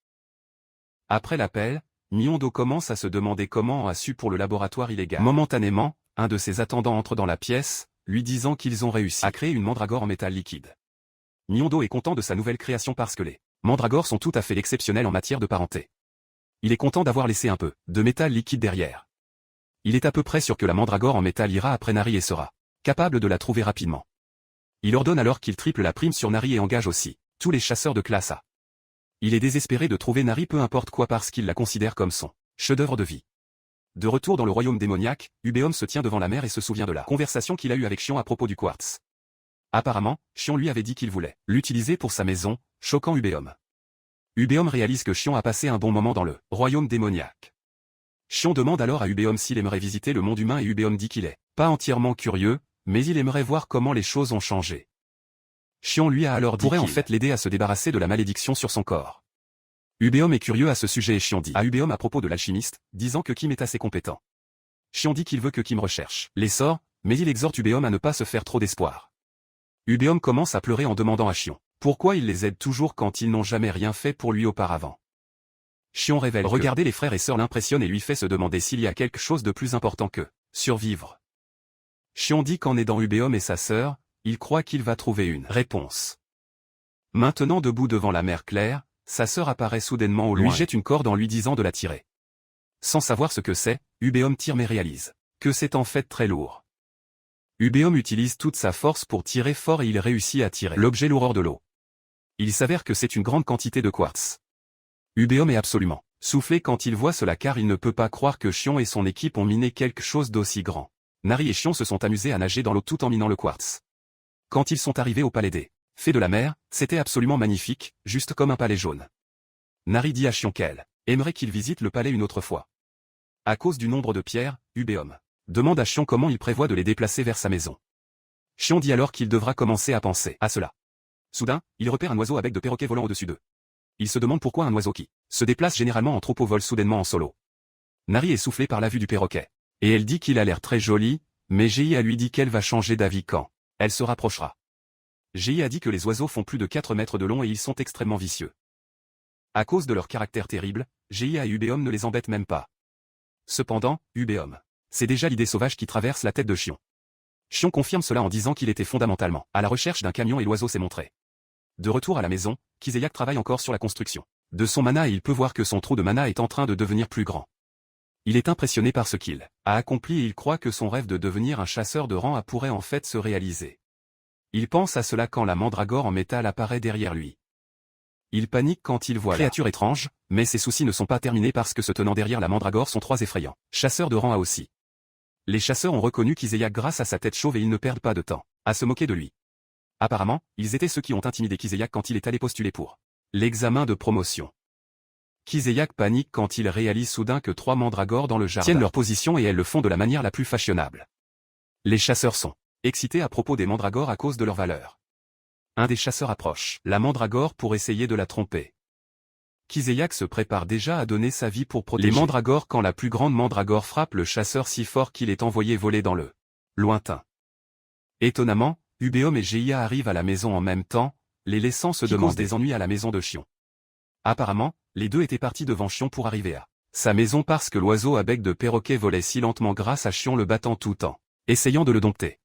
Speaker 1: Après l'appel, Niondo commence à se demander comment on a su pour le laboratoire illégal. Momentanément, un de ses attendants entre dans la pièce, lui disant qu'ils ont réussi à créer une mandragore en métal liquide. Niondo est content de sa nouvelle création parce que les mandragores sont tout à fait exceptionnelles en matière de parenté. Il est content d'avoir laissé un peu de métal liquide derrière. Il est à peu près sûr que la mandragore en métal ira après Nari et sera capable de la trouver rapidement. Il ordonne alors qu'il triple la prime sur Nari et engage aussi tous les chasseurs de classe A. Il est désespéré de trouver Nari peu importe quoi parce qu'il la considère comme son chef-d'œuvre de vie. De retour dans le royaume démoniaque, Ubéum se tient devant la mer et se souvient de la conversation qu'il a eue avec Xion à propos du quartz. Apparemment, Xion lui avait dit qu'il voulait l'utiliser pour sa maison, choquant Ubéum. Ubéum réalise que Xion a passé un bon moment dans le royaume démoniaque. Xion demande alors à Ubéum s'il aimerait visiter le monde humain et Ubéum dit qu'il est pas entièrement curieux, mais il aimerait voir comment les choses ont changé. Xion lui a alors dit pourrait en fait l'aider à se débarrasser de la malédiction sur son corps. Ubéum est curieux à ce sujet et Xion dit à Ubéum à propos de l'alchimiste, disant que Kim est assez compétent. Xion dit qu'il veut que Kim recherche les sorts, mais il exhorte Ubéum à ne pas se faire trop d'espoir. Ubéum commence à pleurer en demandant à Xion pourquoi il les aide toujours quand ils n'ont jamais rien fait pour lui auparavant. Xion révèle que regarder les frères et sœurs l'impressionne et lui fait se demander s'il y a quelque chose de plus important que survivre. Xion dit qu'en aidant Ubéum et sa sœur, il croit qu'il va trouver une réponse. Maintenant debout devant la mer claire, sa sœur apparaît soudainement au loin, lui jette une corde en lui disant de la tirer. Sans savoir ce que c'est, Ubéum tire mais réalise que c'est en fait très lourd. Ubéum utilise toute sa force pour tirer fort et il réussit à tirer l'objet lourd hors de l'eau. Il s'avère que c'est une grande quantité de quartz. Ubéum est absolument soufflé quand il voit cela car il ne peut pas croire que Xion et son équipe ont miné quelque chose d'aussi grand. Nari et Xion se sont amusés à nager dans l'eau tout en minant le quartz. Quand ils sont arrivés au palais des fées de la mer, c'était absolument magnifique, juste comme un palais jaune. Nari dit à Xion qu'elle aimerait qu'il visite le palais une autre fois. À cause du nombre de pierres, Ubéum demande à Xion comment il prévoit de les déplacer vers sa maison. Xion dit alors qu'il devra commencer à penser à cela. Soudain, il repère un oiseau à bec de perroquet volant au-dessus d'eux. Il se demande pourquoi un oiseau qui se déplace généralement en troupeau vole soudainement en solo. Nari est soufflée par la vue du perroquet. Et elle dit qu'il a l'air très joli, mais Gia lui dit qu'elle va changer d'avis quand elle se rapprochera. Gia a dit que les oiseaux font plus de 4 mètres de long et ils sont extrêmement vicieux. À cause de leur caractère terrible, Gia et Ubéum ne les embêtent même pas. Cependant, Ubéum, c'est déjà l'idée sauvage qui traverse la tête de Xion. Xion confirme cela en disant qu'il était fondamentalement à la recherche d'un camion et l'oiseau s'est montré. De retour à la maison, Kiseyak travaille encore sur la construction de son mana et il peut voir que son trou de mana est en train de devenir plus grand. Il est impressionné par ce qu'il a accompli et il croit que son rêve de devenir un chasseur de rang pourrait en fait se réaliser. Il pense à cela quand la mandragore en métal apparaît derrière lui. Il panique quand il voit la créature étrange, mais ses soucis ne sont pas terminés parce que se tenant derrière la mandragore sont 3 effrayants chasseurs de rang aussi. Les chasseurs ont reconnu Kiseyak grâce à sa tête chauve et ils ne perdent pas de temps à se moquer de lui. Apparemment, ils étaient ceux qui ont intimidé Kiseyak quand il est allé postuler pour l'examen de promotion. Kiseyak panique quand il réalise soudain que 3 mandragores dans le jardin tiennent leur position et elles le font de la manière la plus fashionable. Les chasseurs sont excités à propos des mandragores à cause de leur valeur. Un des chasseurs approche la mandragore pour essayer de la tromper. Kiseyak se prépare déjà à donner sa vie pour protéger les mandragores quand la plus grande mandragore frappe le chasseur si fort qu'il est envoyé voler dans le lointain. Étonnamment, Ubéum et Gia arrivent à la maison en même temps, les laissant se demander des ennuis à la maison de Xion. Apparemment, les deux étaient partis devant Xion pour arriver à sa maison parce que l'oiseau à bec de perroquet volait si lentement grâce à Xion le battant tout en essayant de le dompter.